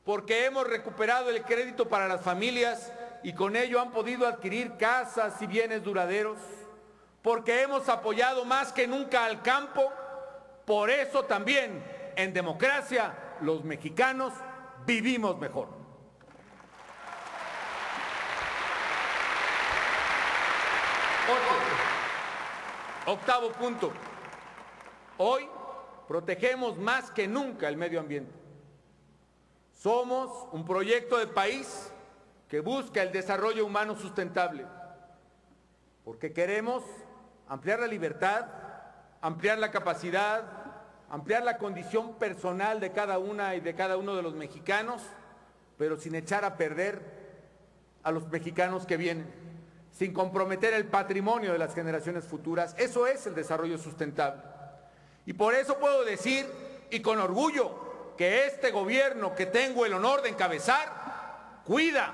Speaker 1: porque hemos recuperado el crédito para las familias y con ello han podido adquirir casas y bienes duraderos, porque hemos apoyado más que nunca al campo, por eso también en democracia los mexicanos vivimos mejor. Octavo punto. Hoy protegemos más que nunca el medio ambiente. Somos un proyecto de país que busca el desarrollo humano sustentable, porque queremos ampliar la libertad, ampliar la capacidad, ampliar la condición personal de cada una y de cada uno de los mexicanos, pero sin echar a perder a los mexicanos que vienen, sin comprometer el patrimonio de las generaciones futuras. Eso es el desarrollo sustentable. Y por eso puedo decir, y con orgullo, que este gobierno que tengo el honor de encabezar, cuida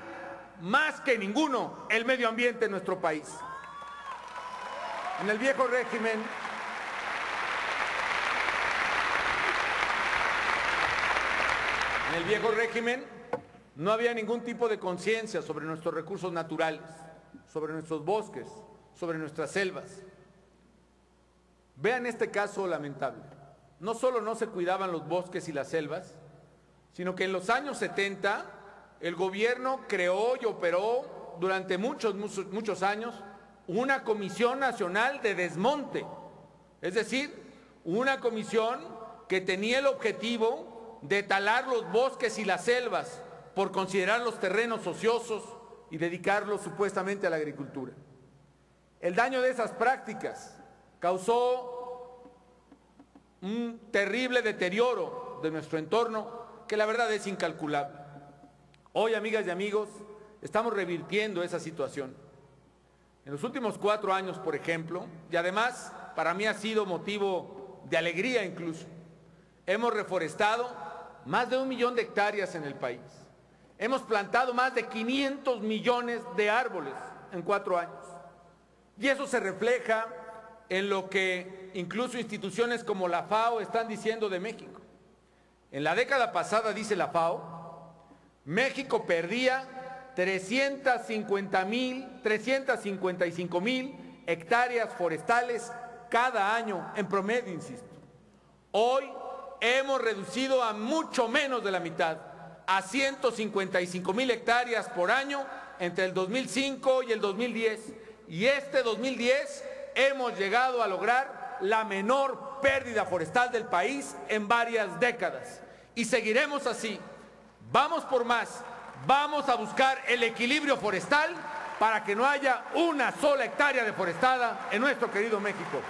Speaker 1: más que ninguno el medio ambiente en nuestro país. En el viejo régimen no había ningún tipo de conciencia sobre nuestros recursos naturales, sobre nuestros bosques, sobre nuestras selvas. Vean este caso lamentable. No solo no se cuidaban los bosques y las selvas, sino que en los años 70 el gobierno creó y operó durante muchos años una Comisión Nacional de Desmonte, es decir, una comisión que tenía el objetivo de talar los bosques y las selvas por considerar los terrenos ociosos y dedicarlos supuestamente a la agricultura. El daño de esas prácticas causó un terrible deterioro de nuestro entorno que la verdad es incalculable. Hoy, amigas y amigos, estamos revirtiendo esa situación. En los últimos 4 años, por ejemplo, y además para mí ha sido motivo de alegría incluso, hemos reforestado más de 1 millón de hectáreas en el país. Hemos plantado más de 500 millones de árboles en 4 años. Y eso se refleja en lo que incluso instituciones como la FAO están diciendo de México. En la década pasada, dice la FAO, México perdía 355,000 hectáreas forestales cada año, en promedio, insisto. Hoy hemos reducido a mucho menos de la mitad, a 155,000 hectáreas por año entre el 2005 y el 2010. Y este 2010 hemos llegado a lograr la menor pérdida forestal del país en varias décadas. Y seguiremos así. Vamos por más. Vamos a buscar el equilibrio forestal para que no haya una sola hectárea deforestada en nuestro querido México.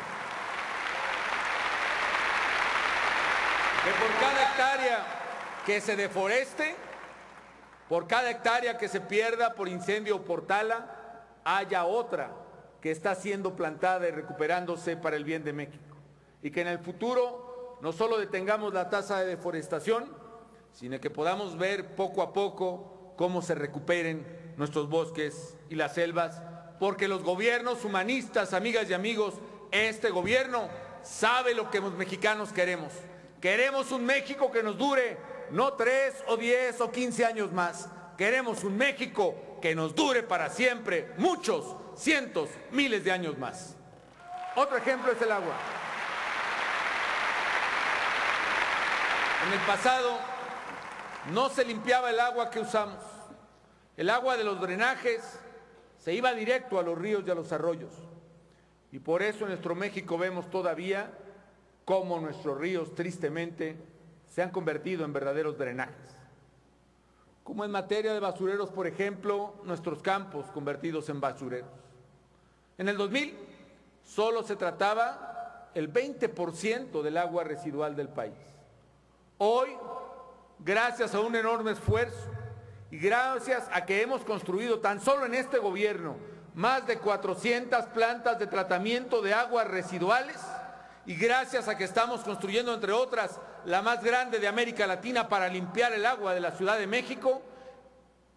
Speaker 1: Que por cada hectárea que se deforeste, por cada hectárea que se pierda por incendio o por tala, haya otra que está siendo plantada y recuperándose para el bien de México. Y que en el futuro no solo detengamos la tasa de deforestación, sino que podamos ver poco a poco cómo se recuperen nuestros bosques y las selvas, porque los gobiernos humanistas, amigas y amigos, este gobierno sabe lo que los mexicanos queremos. Queremos un México que nos dure no 3 o 10 o 15 años más. Queremos un México que nos dure para siempre, muchos, cientos, miles de años más. Otro ejemplo es el agua. En el pasado no se limpiaba el agua que usamos. El agua de los drenajes se iba directo a los ríos y a los arroyos. Y por eso en nuestro México vemos todavía cómo nuestros ríos tristemente se han convertido en verdaderos drenajes. Como en materia de basureros, por ejemplo, nuestros campos convertidos en basureros. En el 2000 solo se trataba el 20% del agua residual del país. Hoy, gracias a un enorme esfuerzo y gracias a que hemos construido tan solo en este gobierno más de 400 plantas de tratamiento de aguas residuales y gracias a que estamos construyendo, entre otras, la más grande de América Latina para limpiar el agua de la Ciudad de México,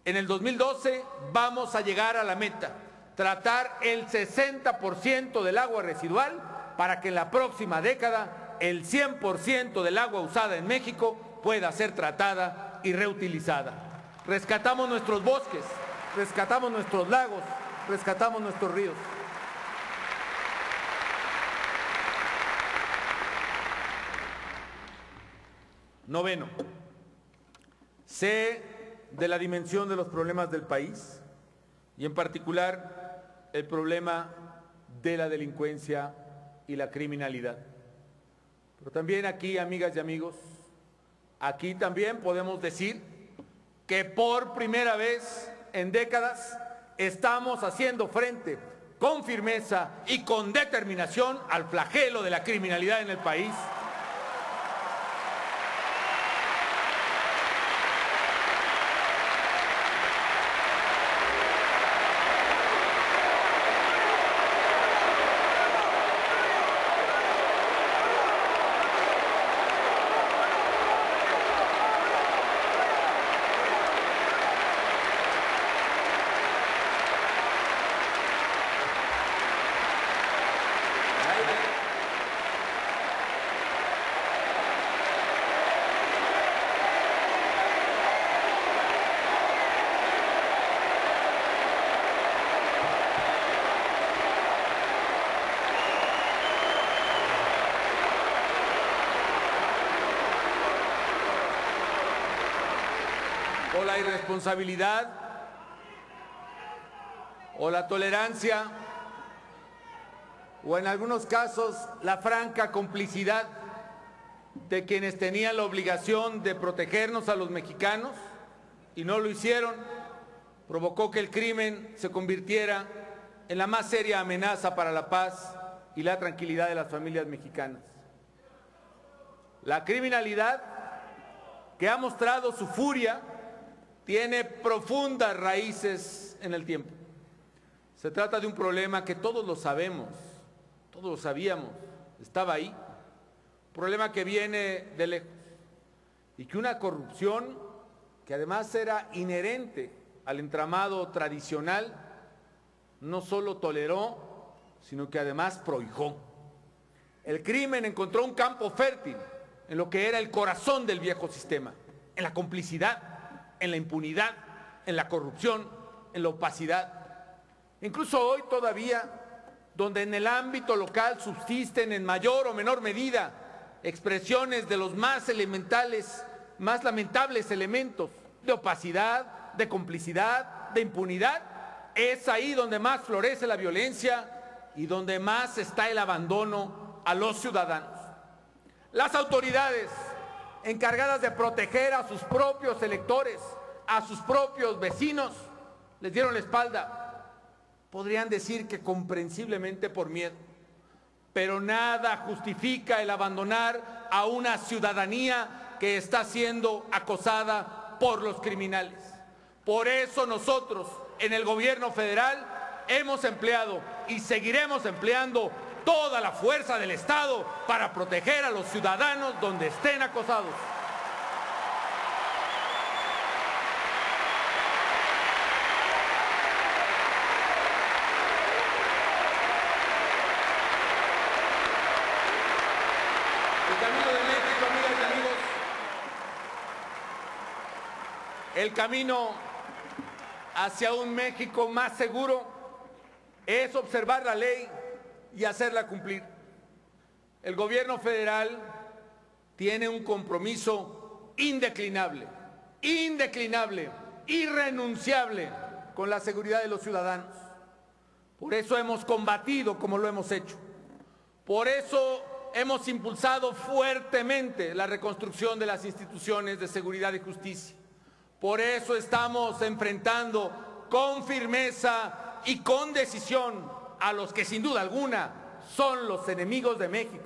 Speaker 1: en el 2012 vamos a llegar a la meta, tratar el 60% del agua residual para que en la próxima década el 100% del agua usada en México pueda ser tratada y reutilizada. Rescatamos nuestros bosques, rescatamos nuestros lagos, rescatamos nuestros ríos. Noveno, sé de la dimensión de los problemas del país y en particular el problema de la delincuencia y la criminalidad. Pero también aquí, amigas y amigos, aquí también podemos decir que por primera vez en décadas estamos haciendo frente con firmeza y con determinación al flagelo de la criminalidad en el país. O la irresponsabilidad, o la tolerancia, o en algunos casos la franca complicidad de quienes tenían la obligación de protegernos a los mexicanos y no lo hicieron, provocó que el crimen se convirtiera en la más seria amenaza para la paz y la tranquilidad de las familias mexicanas. La criminalidad, que ha mostrado su furia, tiene profundas raíces en el tiempo. Se trata de un problema que todos lo sabemos, todos lo sabíamos, estaba ahí. Un problema que viene de lejos y que una corrupción que además era inherente al entramado tradicional no solo toleró, sino que además prohijó. El crimen encontró un campo fértil en lo que era el corazón del viejo sistema, en la complicidad, en la impunidad, en la corrupción, en la opacidad. Incluso hoy todavía, donde en el ámbito local subsisten en mayor o menor medida expresiones de los más elementales, más lamentables elementos de opacidad, de complicidad, de impunidad, es ahí donde más florece la violencia y donde más está el abandono a los ciudadanos. Las autoridades encargadas de proteger a sus propios electores, a sus propios vecinos, les dieron la espalda. Podrían decir que comprensiblemente por miedo, pero nada justifica el abandonar a una ciudadanía que está siendo acosada por los criminales. Por eso nosotros en el gobierno federal hemos empleado y seguiremos empleando toda la fuerza del Estado para proteger a los ciudadanos donde estén acosados. El camino de México, amigas y amigos, el camino hacia un México más seguro es observar la ley y hacerla cumplir. El gobierno federal tiene un compromiso indeclinable, irrenunciable con la seguridad de los ciudadanos. Por eso hemos combatido como lo hemos hecho. Por eso hemos impulsado fuertemente la reconstrucción de las instituciones de seguridad y justicia. Por eso estamos enfrentando con firmeza y con decisión a los que sin duda alguna son los enemigos de México,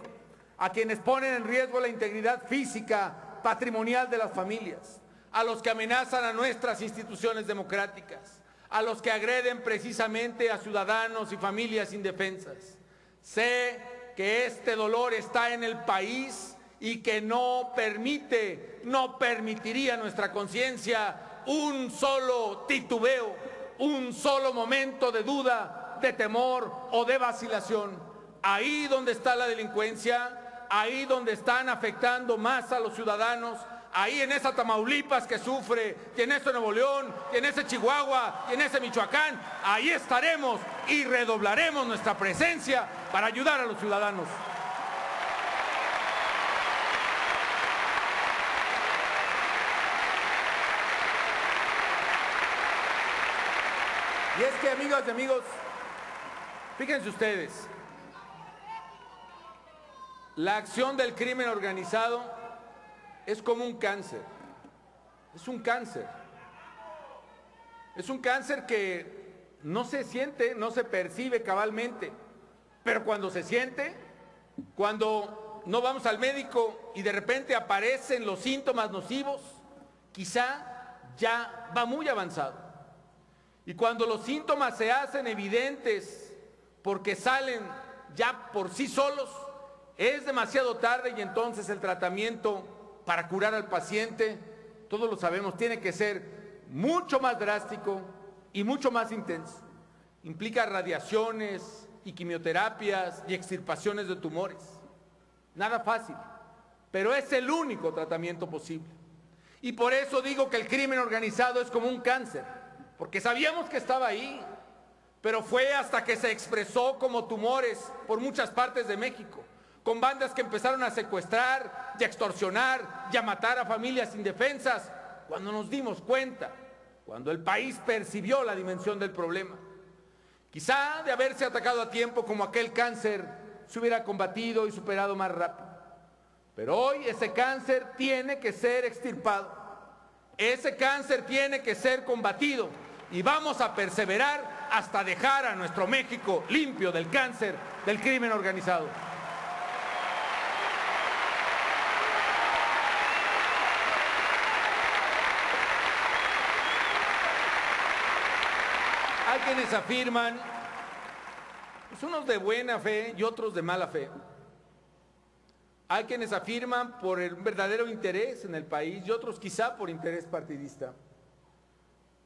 Speaker 1: a quienes ponen en riesgo la integridad física, patrimonial de las familias, a los que amenazan a nuestras instituciones democráticas, a los que agreden precisamente a ciudadanos y familias indefensas. Sé que este dolor está en el país y que no permitiría nuestra conciencia un solo titubeo, un solo momento de duda, de temor o de vacilación. Ahí donde está la delincuencia, ahí donde están afectando más a los ciudadanos, ahí en esa Tamaulipas que sufre, y en ese Nuevo León, y en ese Chihuahua, y en ese Michoacán, ahí estaremos y redoblaremos nuestra presencia para ayudar a los ciudadanos. Y es que, amigas y amigos, fíjense ustedes, la acción del crimen organizado es como un cáncer. Es un cáncer. Es un cáncer que no se siente, no se percibe cabalmente, pero cuando se siente, cuando no vamos al médico y de repente aparecen los síntomas nocivos, quizá ya va muy avanzado. Y cuando los síntomas se hacen evidentes porque salen ya por sí solos, es demasiado tarde y entonces el tratamiento para curar al paciente, todos lo sabemos, tiene que ser mucho más drástico y mucho más intenso. Implica radiaciones y quimioterapias y extirpaciones de tumores. Nada fácil, pero es el único tratamiento posible. Y por eso digo que el crimen organizado es como un cáncer, porque sabíamos que estaba ahí, pero fue hasta que se expresó como tumores por muchas partes de México, con bandas que empezaron a secuestrar y a extorsionar y a matar a familias indefensas, cuando nos dimos cuenta, cuando el país percibió la dimensión del problema. Quizá de haberse atacado a tiempo como aquel cáncer se hubiera combatido y superado más rápido. Pero hoy ese cáncer tiene que ser extirpado, ese cáncer tiene que ser combatido y vamos a perseverar hasta dejar a nuestro México limpio del cáncer del crimen organizado. Hay quienes afirman, pues unos de buena fe y otros de mala fe. Hay quienes afirman por un verdadero interés en el país y otros quizá por interés partidista,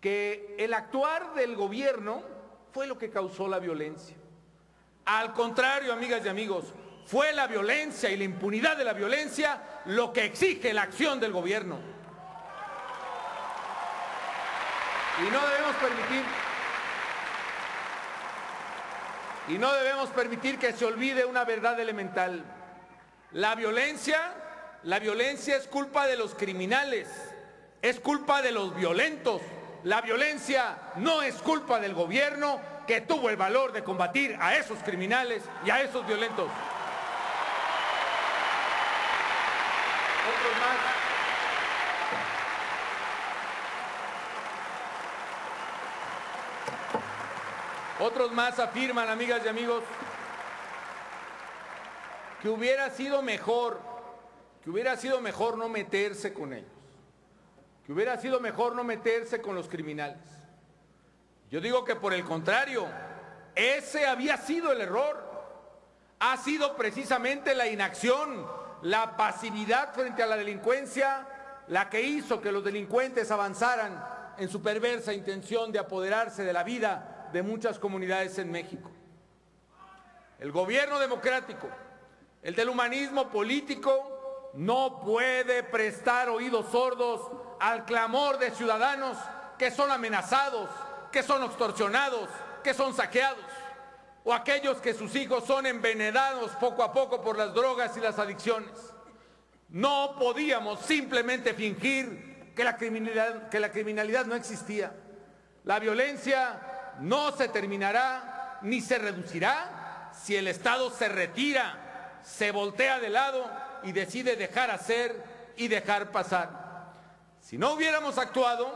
Speaker 1: que el actuar del gobierno fue lo que causó la violencia. Al contrario, amigas y amigos, fue la violencia y la impunidad de la violencia lo que exige la acción del gobierno. Y no debemos permitir que se olvide una verdad elemental. La violencia es culpa de los criminales, es culpa de los violentos. La violencia no es culpa del gobierno que tuvo el valor de combatir a esos criminales y a esos violentos. Otros más afirman, amigas y amigos, que hubiera sido mejor no meterse con ellos, que hubiera sido mejor no meterse con los criminales. Yo digo que por el contrario, ese había sido el error. Ha sido precisamente la inacción, la pasividad frente a la delincuencia, la que hizo que los delincuentes avanzaran en su perversa intención de apoderarse de la vida de muchas comunidades en México. El gobierno democrático, el del humanismo político, no puede prestar oídos sordos al clamor de ciudadanos que son amenazados, que son extorsionados, que son saqueados, o aquellos que sus hijos son envenenados poco a poco por las drogas y las adicciones. No podíamos simplemente fingir que la criminalidad no existía. La violencia no se terminará ni se reducirá si el Estado se retira, se voltea de lado y decide dejar hacer y dejar pasar. Si no hubiéramos actuado,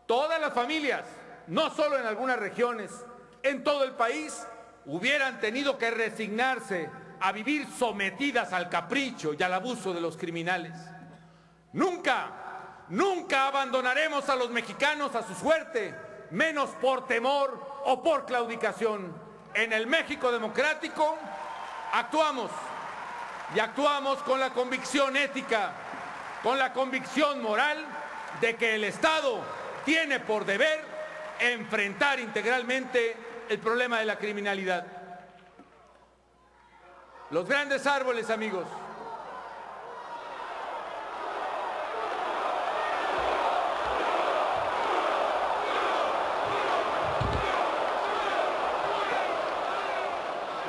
Speaker 1: todas las familias, no solo en algunas regiones, en todo el país, hubieran tenido que resignarse a vivir sometidas al capricho y al abuso de los criminales. Nunca, nunca abandonaremos a los mexicanos a su suerte, menos por temor o por claudicación. En el México democrático actuamos y actuamos con la convicción ética, con la convicción moral de que el Estado tiene por deber enfrentar integralmente el problema de la criminalidad. Los grandes árboles, amigos.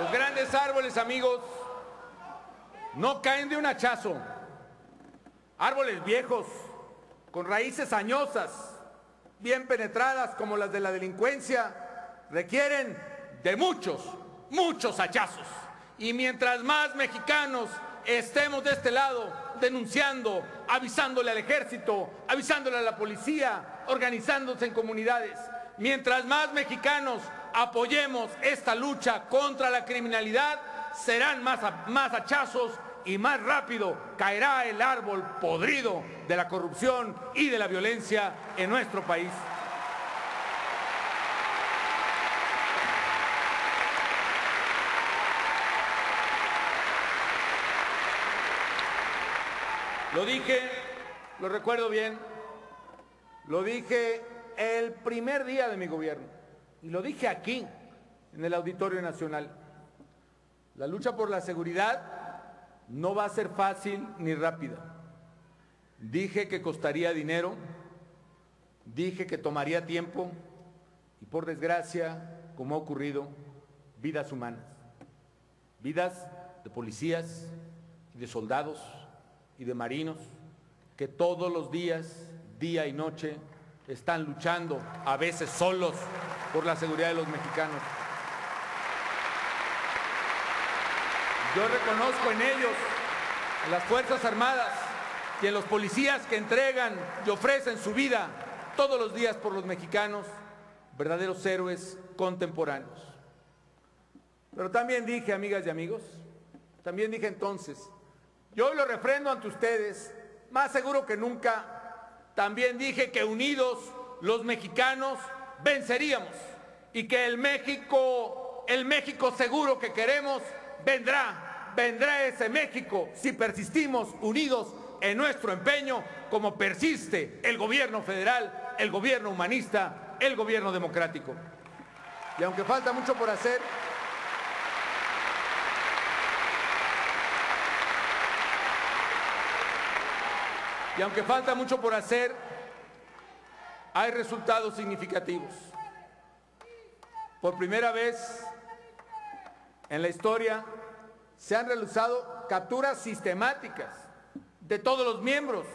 Speaker 1: Los grandes árboles, amigos, no caen de un hachazo. Árboles viejos, con raíces añosas, bien penetradas como las de la delincuencia, requieren de muchos hachazos. Y mientras más mexicanos estemos de este lado denunciando, avisándole al ejército, avisándole a la policía, organizándose en comunidades, mientras más mexicanos apoyemos esta lucha contra la criminalidad, serán más hachazos y más rápido caerá el árbol podrido de la corrupción y de la violencia en nuestro país. Lo dije, lo recuerdo bien, lo dije el primer día de mi gobierno y lo dije aquí, en el Auditorio Nacional. La lucha por la seguridad no va a ser fácil ni rápida. Dije que costaría dinero, dije que tomaría tiempo y por desgracia, como ha ocurrido, vidas humanas, vidas de policías y de soldados y de marinos que todos los días, día y noche, están luchando, a veces solos, por la seguridad de los mexicanos. Yo reconozco en ellos, en las Fuerzas Armadas y en los policías que entregan y ofrecen su vida todos los días por los mexicanos, verdaderos héroes contemporáneos. Pero también dije, amigas y amigos, también dije entonces, y hoy lo refrendo ante ustedes, más seguro que nunca, también dije que unidos los mexicanos venceríamos y que el México seguro que queremos vendrá ese México si persistimos unidos en nuestro empeño como persiste el gobierno federal, el gobierno humanista, el gobierno democrático. Y aunque falta mucho por hacer, hay resultados significativos. Por primera vez en la historia se han realizado capturas sistemáticas de todos los miembros,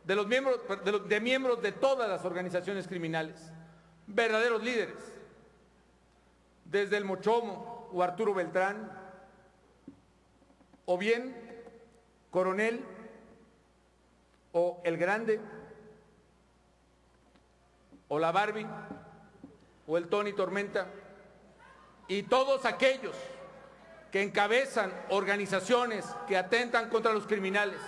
Speaker 1: de miembros de todas las organizaciones criminales, verdaderos líderes, desde el Mochomo o Arturo Beltrán, o bien Coronel o El Grande, o la Barbie, o el Tony Tormenta, y todos aquellos que encabezan organizaciones que atentan contra los criminales.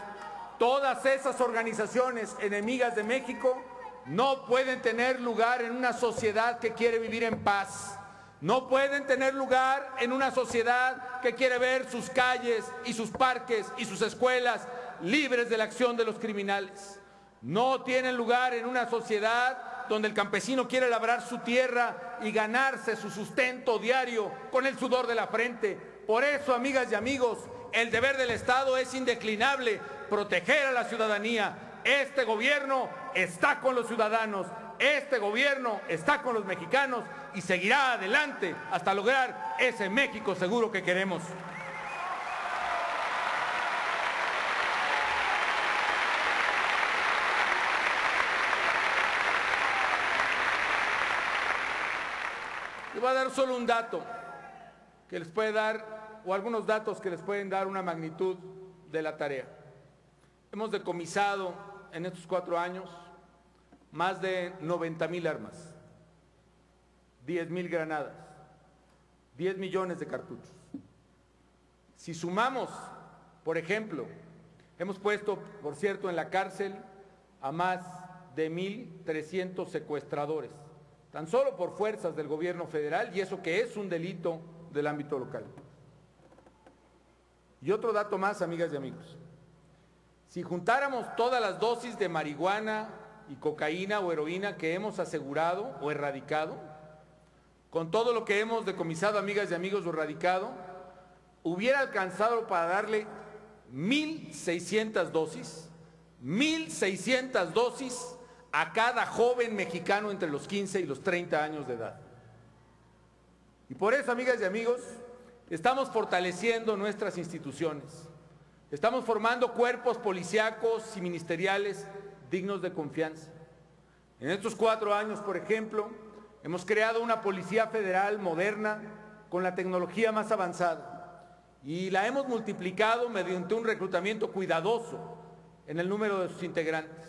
Speaker 1: Todas esas organizaciones enemigas de México no pueden tener lugar en una sociedad que quiere vivir en paz. No pueden tener lugar en una sociedad que quiere ver sus calles y sus parques y sus escuelas libres de la acción de los criminales. No tienen lugar en una sociedad donde el campesino quiere labrar su tierra y ganarse su sustento diario con el sudor de la frente. Por eso, amigas y amigos, el deber del Estado es indeclinable, proteger a la ciudadanía. Este gobierno está con los ciudadanos, este gobierno está con los mexicanos y seguirá adelante hasta lograr ese México seguro que queremos. Les voy a dar solo un dato que les puede dar, o algunos datos que les pueden dar una magnitud de la tarea. Hemos decomisado en estos 4 años más de 90,000 armas, 10,000 granadas, 10 millones de cartuchos. Si sumamos, por ejemplo, hemos puesto, por cierto, en la cárcel a más de 1,300 secuestradores, tan solo por fuerzas del gobierno federal, y eso que es un delito del ámbito local. Y otro dato más, amigas y amigos. Si juntáramos todas las dosis de marihuana y cocaína o heroína que hemos asegurado o erradicado, con todo lo que hemos decomisado, amigas y amigos, o erradicado, hubiera alcanzado para darle 1,600 dosis a cada joven mexicano entre los 15 y los 30 años de edad. Y por eso, amigas y amigos, estamos fortaleciendo nuestras instituciones. Estamos formando cuerpos policíacos y ministeriales dignos de confianza. En estos 4 años, por ejemplo, hemos creado una policía federal moderna con la tecnología más avanzada y la hemos multiplicado mediante un reclutamiento cuidadoso en el número de sus integrantes.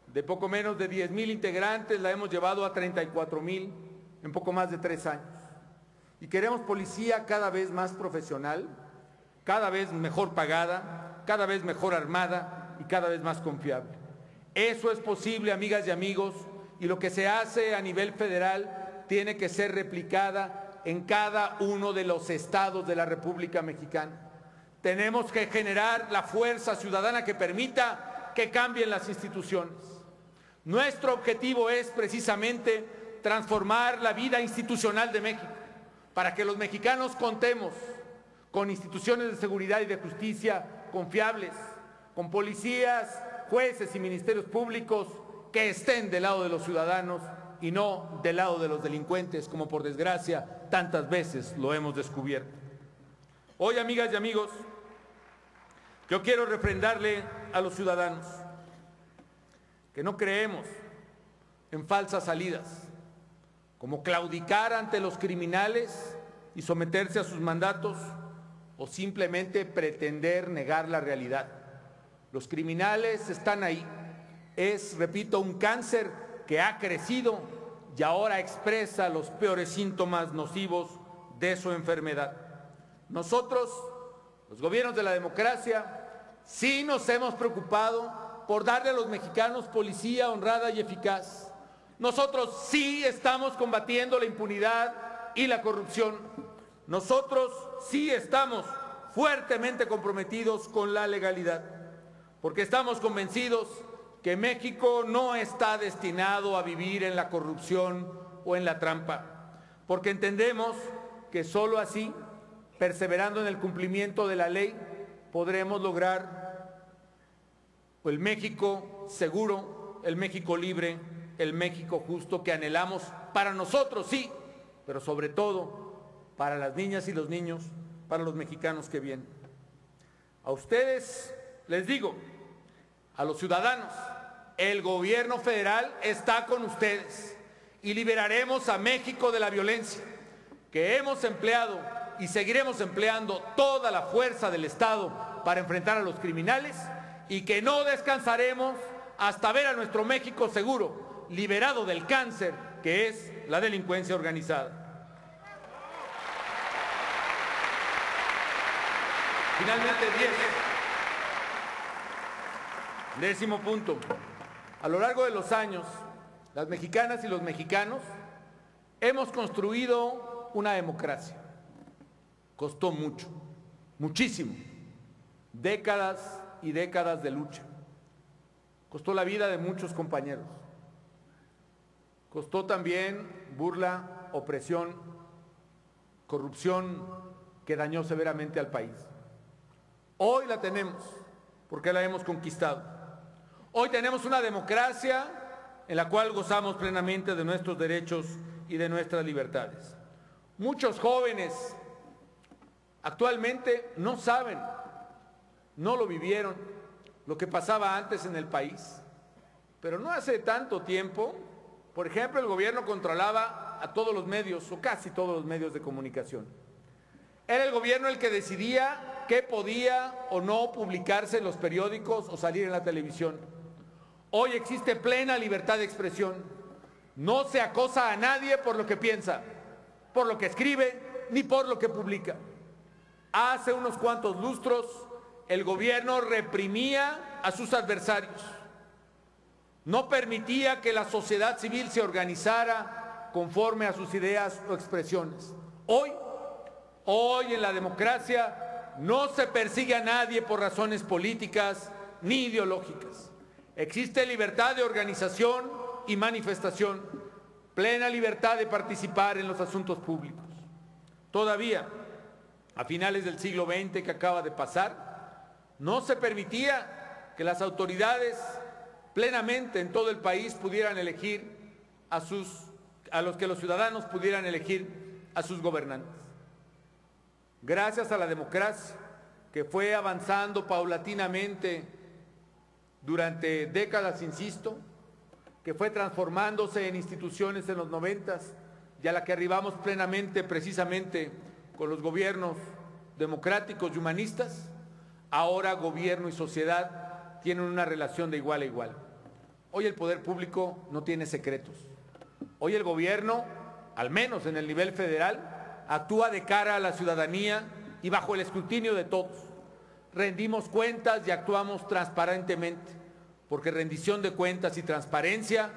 Speaker 1: De poco menos de 10,000 integrantes la hemos llevado a 34,000 en poco más de 3 años. Y queremos policía cada vez más profesional, cada vez mejor pagada, cada vez mejor armada y cada vez más confiable. Eso es posible, amigas y amigos, y lo que se hace a nivel federal tiene que ser replicada en cada uno de los estados de la República Mexicana. Tenemos que generar la fuerza ciudadana que permita que cambien las instituciones. Nuestro objetivo es precisamente transformar la vida institucional de México para que los mexicanos contemos con instituciones de seguridad y de justicia confiables, con policías, jueces y ministerios públicos que estén del lado de los ciudadanos y no del lado de los delincuentes, como por desgracia tantas veces lo hemos descubierto. Hoy, amigas y amigos, yo quiero refrendarle a los ciudadanos que no creemos en falsas salidas, como claudicar ante los criminales y someterse a sus mandatos, o simplemente pretender negar la realidad. Los criminales están ahí. Es, repito, un cáncer que ha crecido y ahora expresa los peores síntomas nocivos de su enfermedad. Nosotros, los gobiernos de la democracia, sí nos hemos preocupado por darle a los mexicanos policía honrada y eficaz. Nosotros sí estamos combatiendo la impunidad y la corrupción. Nosotros sí estamos fuertemente comprometidos con la legalidad, porque estamos convencidos que México no está destinado a vivir en la corrupción o en la trampa, porque entendemos que solo así, perseverando en el cumplimiento de la ley, podremos lograr el México seguro, el México libre, el México justo que anhelamos para nosotros, sí, pero sobre todo para las niñas y los niños, para los mexicanos que vienen. A ustedes les digo, a los ciudadanos, el gobierno federal está con ustedes y liberaremos a México de la violencia, que hemos empleado y seguiremos empleando toda la fuerza del Estado para enfrentar a los criminales, y que no descansaremos hasta ver a nuestro México seguro, liberado del cáncer que es la delincuencia organizada. Finalmente, 10º punto. A lo largo de los años, las mexicanas y los mexicanos hemos construido una democracia. Costó mucho, muchísimo. Décadas y décadas de lucha. Costó la vida de muchos compañeros. Costó también burla, opresión, corrupción que dañó severamente al país. Hoy la tenemos, porque la hemos conquistado. Hoy tenemos una democracia en la cual gozamos plenamente de nuestros derechos y de nuestras libertades. Muchos jóvenes actualmente no saben, no lo vivieron, lo que pasaba antes en el país. Pero no hace tanto tiempo, por ejemplo, el gobierno controlaba a todos los medios, o casi todos los medios de comunicación. Era el gobierno el que decidía qué podía o no publicarse en los periódicos o salir en la televisión. Hoy existe plena libertad de expresión. No se acosa a nadie por lo que piensa, por lo que escribe ni por lo que publica. Hace unos cuantos lustros, el gobierno reprimía a sus adversarios. No permitía que la sociedad civil se organizara conforme a sus ideas o expresiones. Hoy en la democracia no se persigue a nadie por razones políticas ni ideológicas. Existe libertad de organización y manifestación, plena libertad de participar en los asuntos públicos. Todavía, a finales del siglo XX que acaba de pasar, no se permitía que las autoridades plenamente en todo el país pudieran elegir a los que los ciudadanos pudieran elegir a sus gobernantes. Gracias a la democracia, que fue avanzando paulatinamente durante décadas, insisto, que fue transformándose en instituciones en los 90 y a la que arribamos plenamente precisamente con los gobiernos democráticos y humanistas, ahora gobierno y sociedad tienen una relación de igual a igual. Hoy el poder público no tiene secretos. Hoy el gobierno, al menos en el nivel federal, actúa de cara a la ciudadanía y bajo el escrutinio de todos. Rendimos cuentas y actuamos transparentemente, porque rendición de cuentas y transparencia,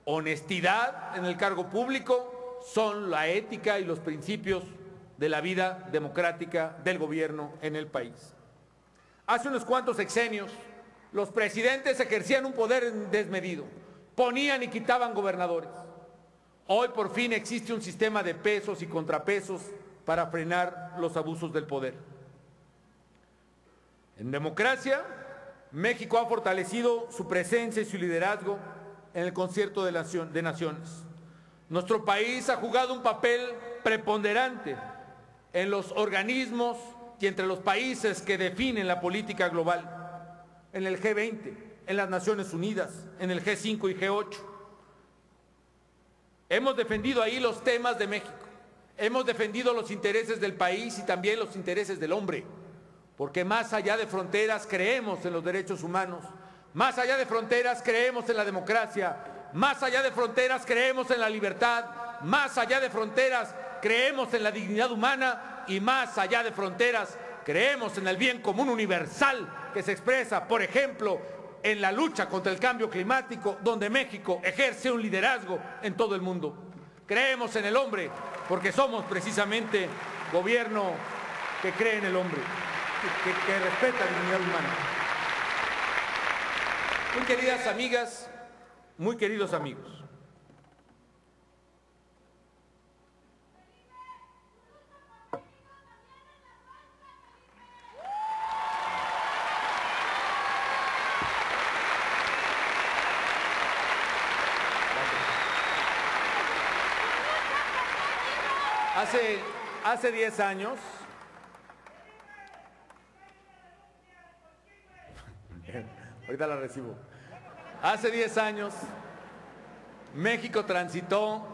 Speaker 1: honestidad en el cargo público son la ética y los principios de la vida democrática del gobierno en el país. Hace unos cuantos sexenios, los presidentes ejercían un poder desmedido, ponían y quitaban gobernadores. Hoy por fin existe un sistema de pesos y contrapesos para frenar los abusos del poder. En democracia, México ha fortalecido su presencia y su liderazgo en el concierto de naciones. Nuestro país ha jugado un papel preponderante en los organismos y entre los países que definen la política global, en el G20, en las Naciones Unidas, en el G5 y G8. Hemos defendido ahí los temas de México, hemos defendido los intereses del país y también los intereses del hombre, porque más allá de fronteras creemos en los derechos humanos, más allá de fronteras creemos en la democracia, más allá de fronteras creemos en la libertad, más allá de fronteras creemos en la dignidad humana y más allá de fronteras creemos en el bien común universal que se expresa, por ejemplo, en la lucha contra el cambio climático, donde México ejerce un liderazgo en todo el mundo. Creemos en el hombre porque somos precisamente gobierno que cree en el hombre, que respeta la dignidad humana. Muy queridas amigas, muy queridos amigos, hace 10 años, ahorita la recibo, hace 10 años, México transitó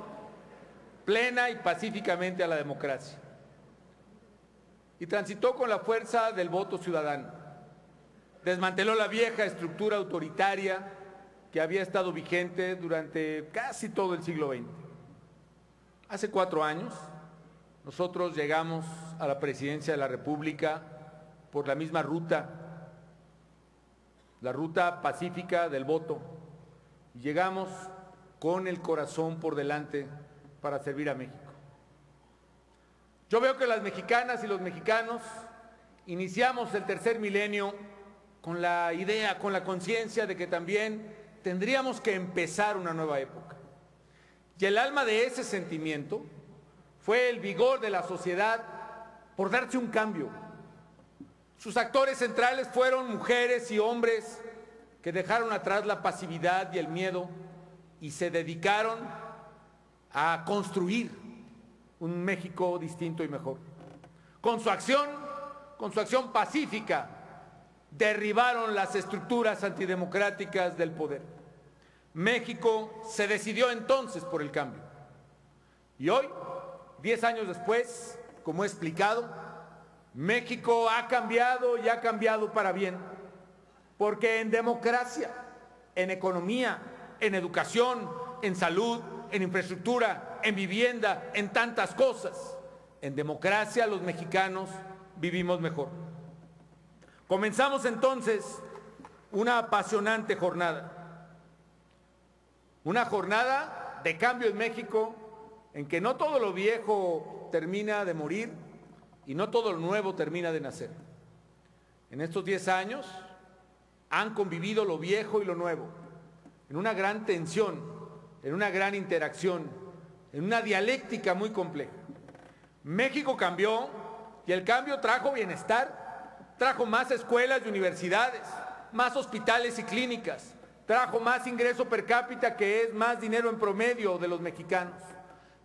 Speaker 1: plena y pacíficamente a la democracia y transitó con la fuerza del voto ciudadano. Desmanteló la vieja estructura autoritaria que había estado vigente durante casi todo el siglo XX. Hace 4 años, nosotros llegamos a la presidencia de la República por la misma ruta, la ruta pacífica del voto, y llegamos con el corazón por delante para servir a México. Yo veo que las mexicanas y los mexicanos iniciamos el tercer milenio con la idea, con la conciencia de que también tendríamos que empezar una nueva época. Y el alma de ese sentimiento fue el vigor de la sociedad por darse un cambio. Sus actores centrales fueron mujeres y hombres que dejaron atrás la pasividad y el miedo y se dedicaron a construir un México distinto y mejor. Con su acción pacífica, derribaron las estructuras antidemocráticas del poder. México se decidió entonces por el cambio. Y hoy, 10 años después, como he explicado, México ha cambiado y ha cambiado para bien, porque en democracia, en economía, en educación, en salud, en infraestructura, en vivienda, en tantas cosas, En democracia los mexicanos vivimos mejor. Comenzamos entonces una apasionante jornada. Una jornada de cambio en México en que no todo lo viejo termina de morir y no todo lo nuevo termina de nacer. En estos 10 años han convivido lo viejo y lo nuevo en una gran tensión, en una gran interacción, en una dialéctica muy compleja. México cambió y el cambio trajo bienestar, trajo más escuelas y universidades, más hospitales y clínicas, trajo más ingreso per cápita, que es más dinero en promedio de los mexicanos,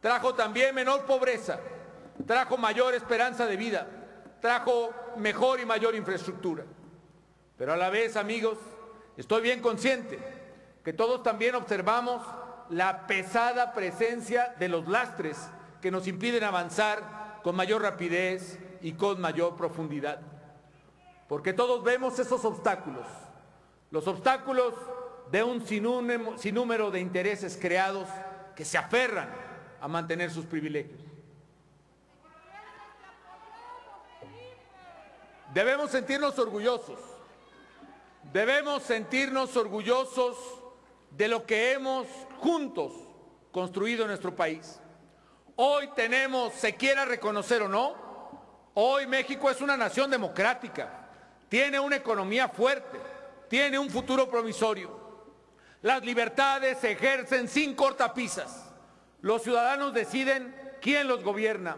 Speaker 1: trajo también menor pobreza, trajo mayor esperanza de vida, trajo mejor y mayor infraestructura. Pero a la vez, amigos, estoy bien consciente que todos también observamos la pesada presencia de los lastres que nos impiden avanzar con mayor rapidez y con mayor profundidad. Porque todos vemos esos obstáculos, los obstáculos de un sinnúmero de intereses creados que se aferran a mantener sus privilegios. Debemos sentirnos orgullosos de lo que hemos juntos construido en nuestro país. Hoy tenemos, se quiera reconocer o no, hoy México es una nación democrática, tiene una economía fuerte, tiene un futuro promisorio. Las libertades se ejercen sin cortapisas. Los ciudadanos deciden quién los gobierna.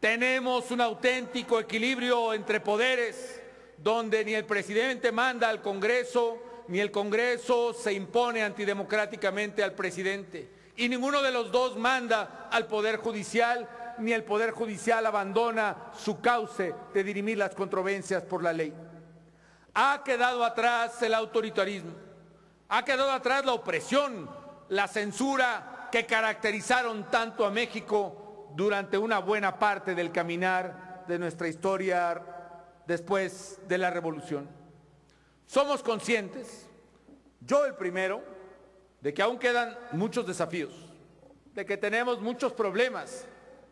Speaker 1: Tenemos un auténtico equilibrio entre poderes, donde ni el presidente manda al Congreso, ni el Congreso se impone antidemocráticamente al presidente. Y ninguno de los dos manda al Poder Judicial, ni el Poder Judicial abandona su cauce de dirimir las controversias por la ley. Ha quedado atrás el autoritarismo, ha quedado atrás la opresión, la censura que caracterizaron tanto a México durante una buena parte del caminar de nuestra historia después de la Revolución. Somos conscientes, yo el primero, de que aún quedan muchos desafíos, de que tenemos muchos problemas,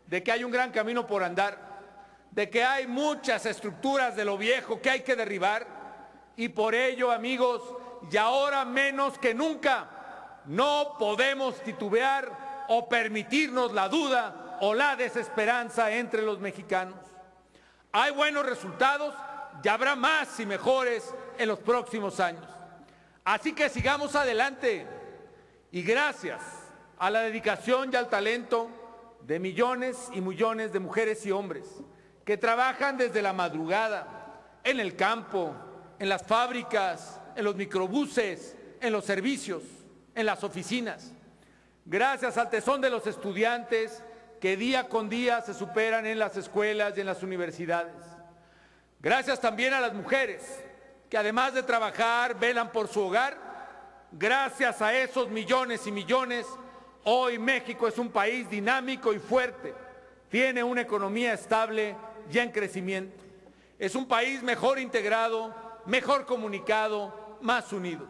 Speaker 1: de que hay un gran camino por andar, de que hay muchas estructuras de lo viejo que hay que derribar, y por ello, amigos, y ahora menos que nunca, no podemos titubear o permitirnos la duda o la desesperanza entre los mexicanos. Hay buenos resultados y habrá más y mejores en los próximos años. Así que sigamos adelante. Y gracias a la dedicación y al talento de millones y millones de mujeres y hombres que trabajan desde la madrugada, en el campo, en las fábricas, en los microbuses, en los servicios, en las oficinas. Gracias al tesón de los estudiantes que día con día se superan en las escuelas y en las universidades. Gracias también a las mujeres que además de trabajar velan por su hogar. Gracias a esos millones y millones, hoy México es un país dinámico y fuerte, tiene una economía estable y en crecimiento. Es un país mejor integrado, mejor comunicado, más unido.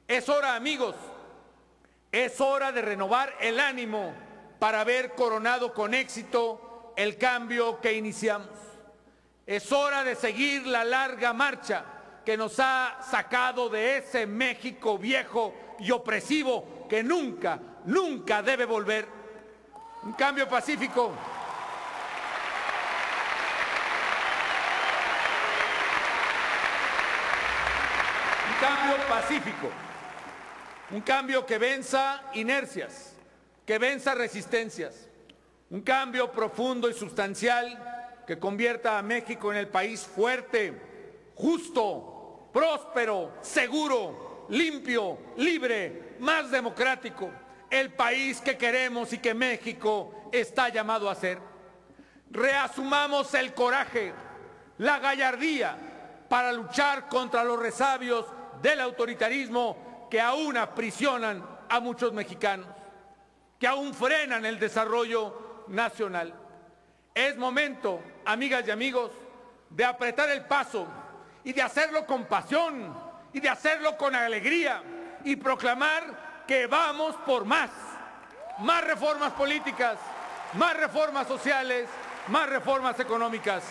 Speaker 1: Es hora, amigos, es hora de renovar el ánimo para haber coronado con éxito el cambio que iniciamos. Es hora de seguir la larga marcha que nos ha sacado de ese México viejo y opresivo que nunca, nunca debe volver. Un cambio pacífico. Un cambio pacífico. Un cambio que venza inercias, que venza resistencias. Un cambio profundo y sustancial que convierta a México en el país fuerte, justo, próspero, seguro, limpio, libre, más democrático, el país que queremos y que México está llamado a ser. Reasumamos el coraje, la gallardía para luchar contra los resabios del autoritarismo que aún aprisionan a muchos mexicanos, que aún frenan el desarrollo nacional. Es momento, amigas y amigos, de apretar el paso y de hacerlo con pasión y de hacerlo con alegría y proclamar que vamos por más reformas políticas, más reformas sociales más reformas económicas.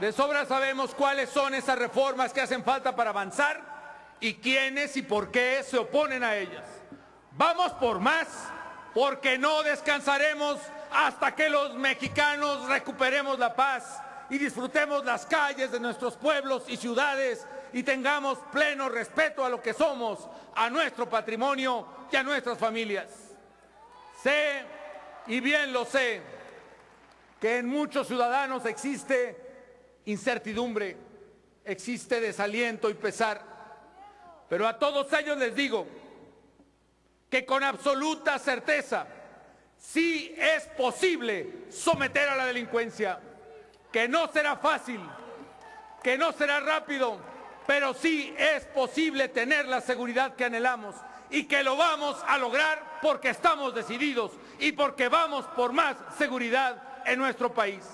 Speaker 1: De sobra sabemos cuáles son esas reformas que hacen falta para avanzar y quiénes y por qué se oponen a ellas. Vamos por más, porque no descansaremos hasta que los mexicanos recuperemos la paz y disfrutemos las calles de nuestros pueblos y ciudades y tengamos pleno respeto a lo que somos, a nuestro patrimonio y a nuestras familias. Sé, y bien lo sé, que en muchos ciudadanos existe incertidumbre, existe desaliento y pesar, pero a todos ellos les digo que con absoluta certeza sí es posible someter a la delincuencia, que no será fácil, que no será rápido, pero sí es posible tener la seguridad que anhelamos y que lo vamos a lograr porque estamos decididos y porque vamos por más seguridad en nuestro país.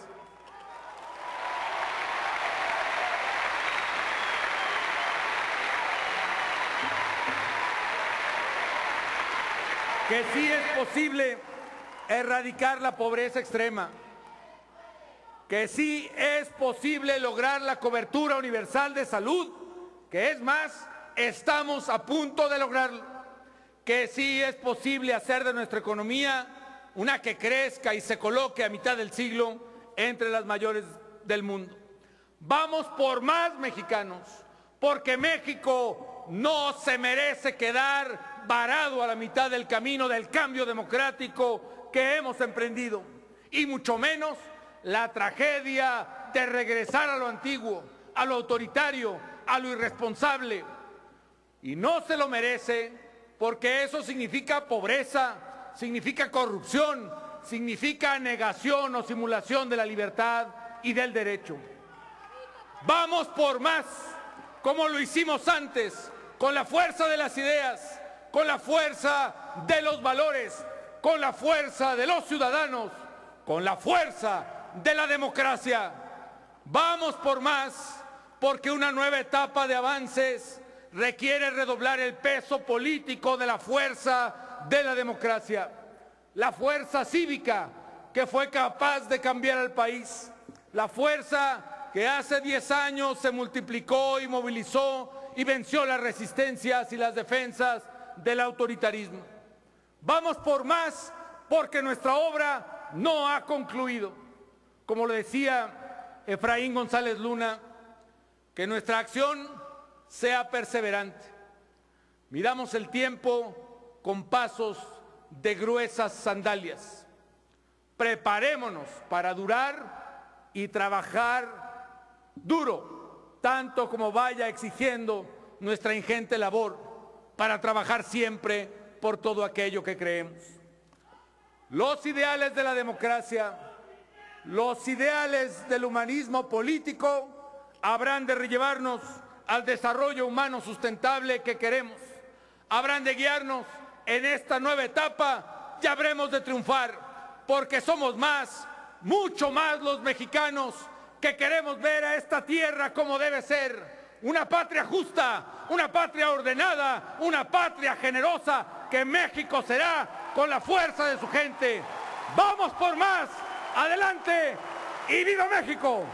Speaker 1: Que sí es posible erradicar la pobreza extrema, que sí es posible lograr la cobertura universal de salud, que es más, estamos a punto de lograrlo, que sí es posible hacer de nuestra economía una que crezca y se coloque a mitad del siglo entre las mayores del mundo. Vamos por más, mexicanos, porque México no se merece quedar varado a la mitad del camino del cambio democrático que hemos emprendido, y mucho menos la tragedia de regresar a lo antiguo, a lo autoritario, a lo irresponsable. Y no se lo merece porque eso significa pobreza, significa corrupción, significa negación o simulación de la libertad y del derecho. Vamos por más, como lo hicimos antes, con la fuerza de las ideas, con la fuerza de los valores, con la fuerza de los ciudadanos, con la fuerza de la democracia. Vamos por más, porque una nueva etapa de avances requiere redoblar el peso político de la fuerza de la democracia, la fuerza cívica que fue capaz de cambiar al país, la fuerza que hace 10 años se multiplicó y movilizó y venció las resistencias y las defensas del autoritarismo. Vamos por más, porque nuestra obra no ha concluido. Como lo decía Efraín González Luna, que nuestra acción sea perseverante. Midamos el tiempo con pasos de gruesas sandalias. Preparémonos para durar y trabajar duro, tanto como vaya exigiendo nuestra ingente labor, para trabajar siempre por todo aquello que creemos. Los ideales de la democracia, los ideales del humanismo político habrán de llevarnos al desarrollo humano sustentable que queremos. Habrán de guiarnos en esta nueva etapa y habremos de triunfar, porque somos más, mucho más los mexicanos que queremos ver a esta tierra como debe ser. Una patria justa, una patria ordenada, una patria generosa, que México será con la fuerza de su gente. ¡Vamos por más! ¡Adelante! ¡Y viva México!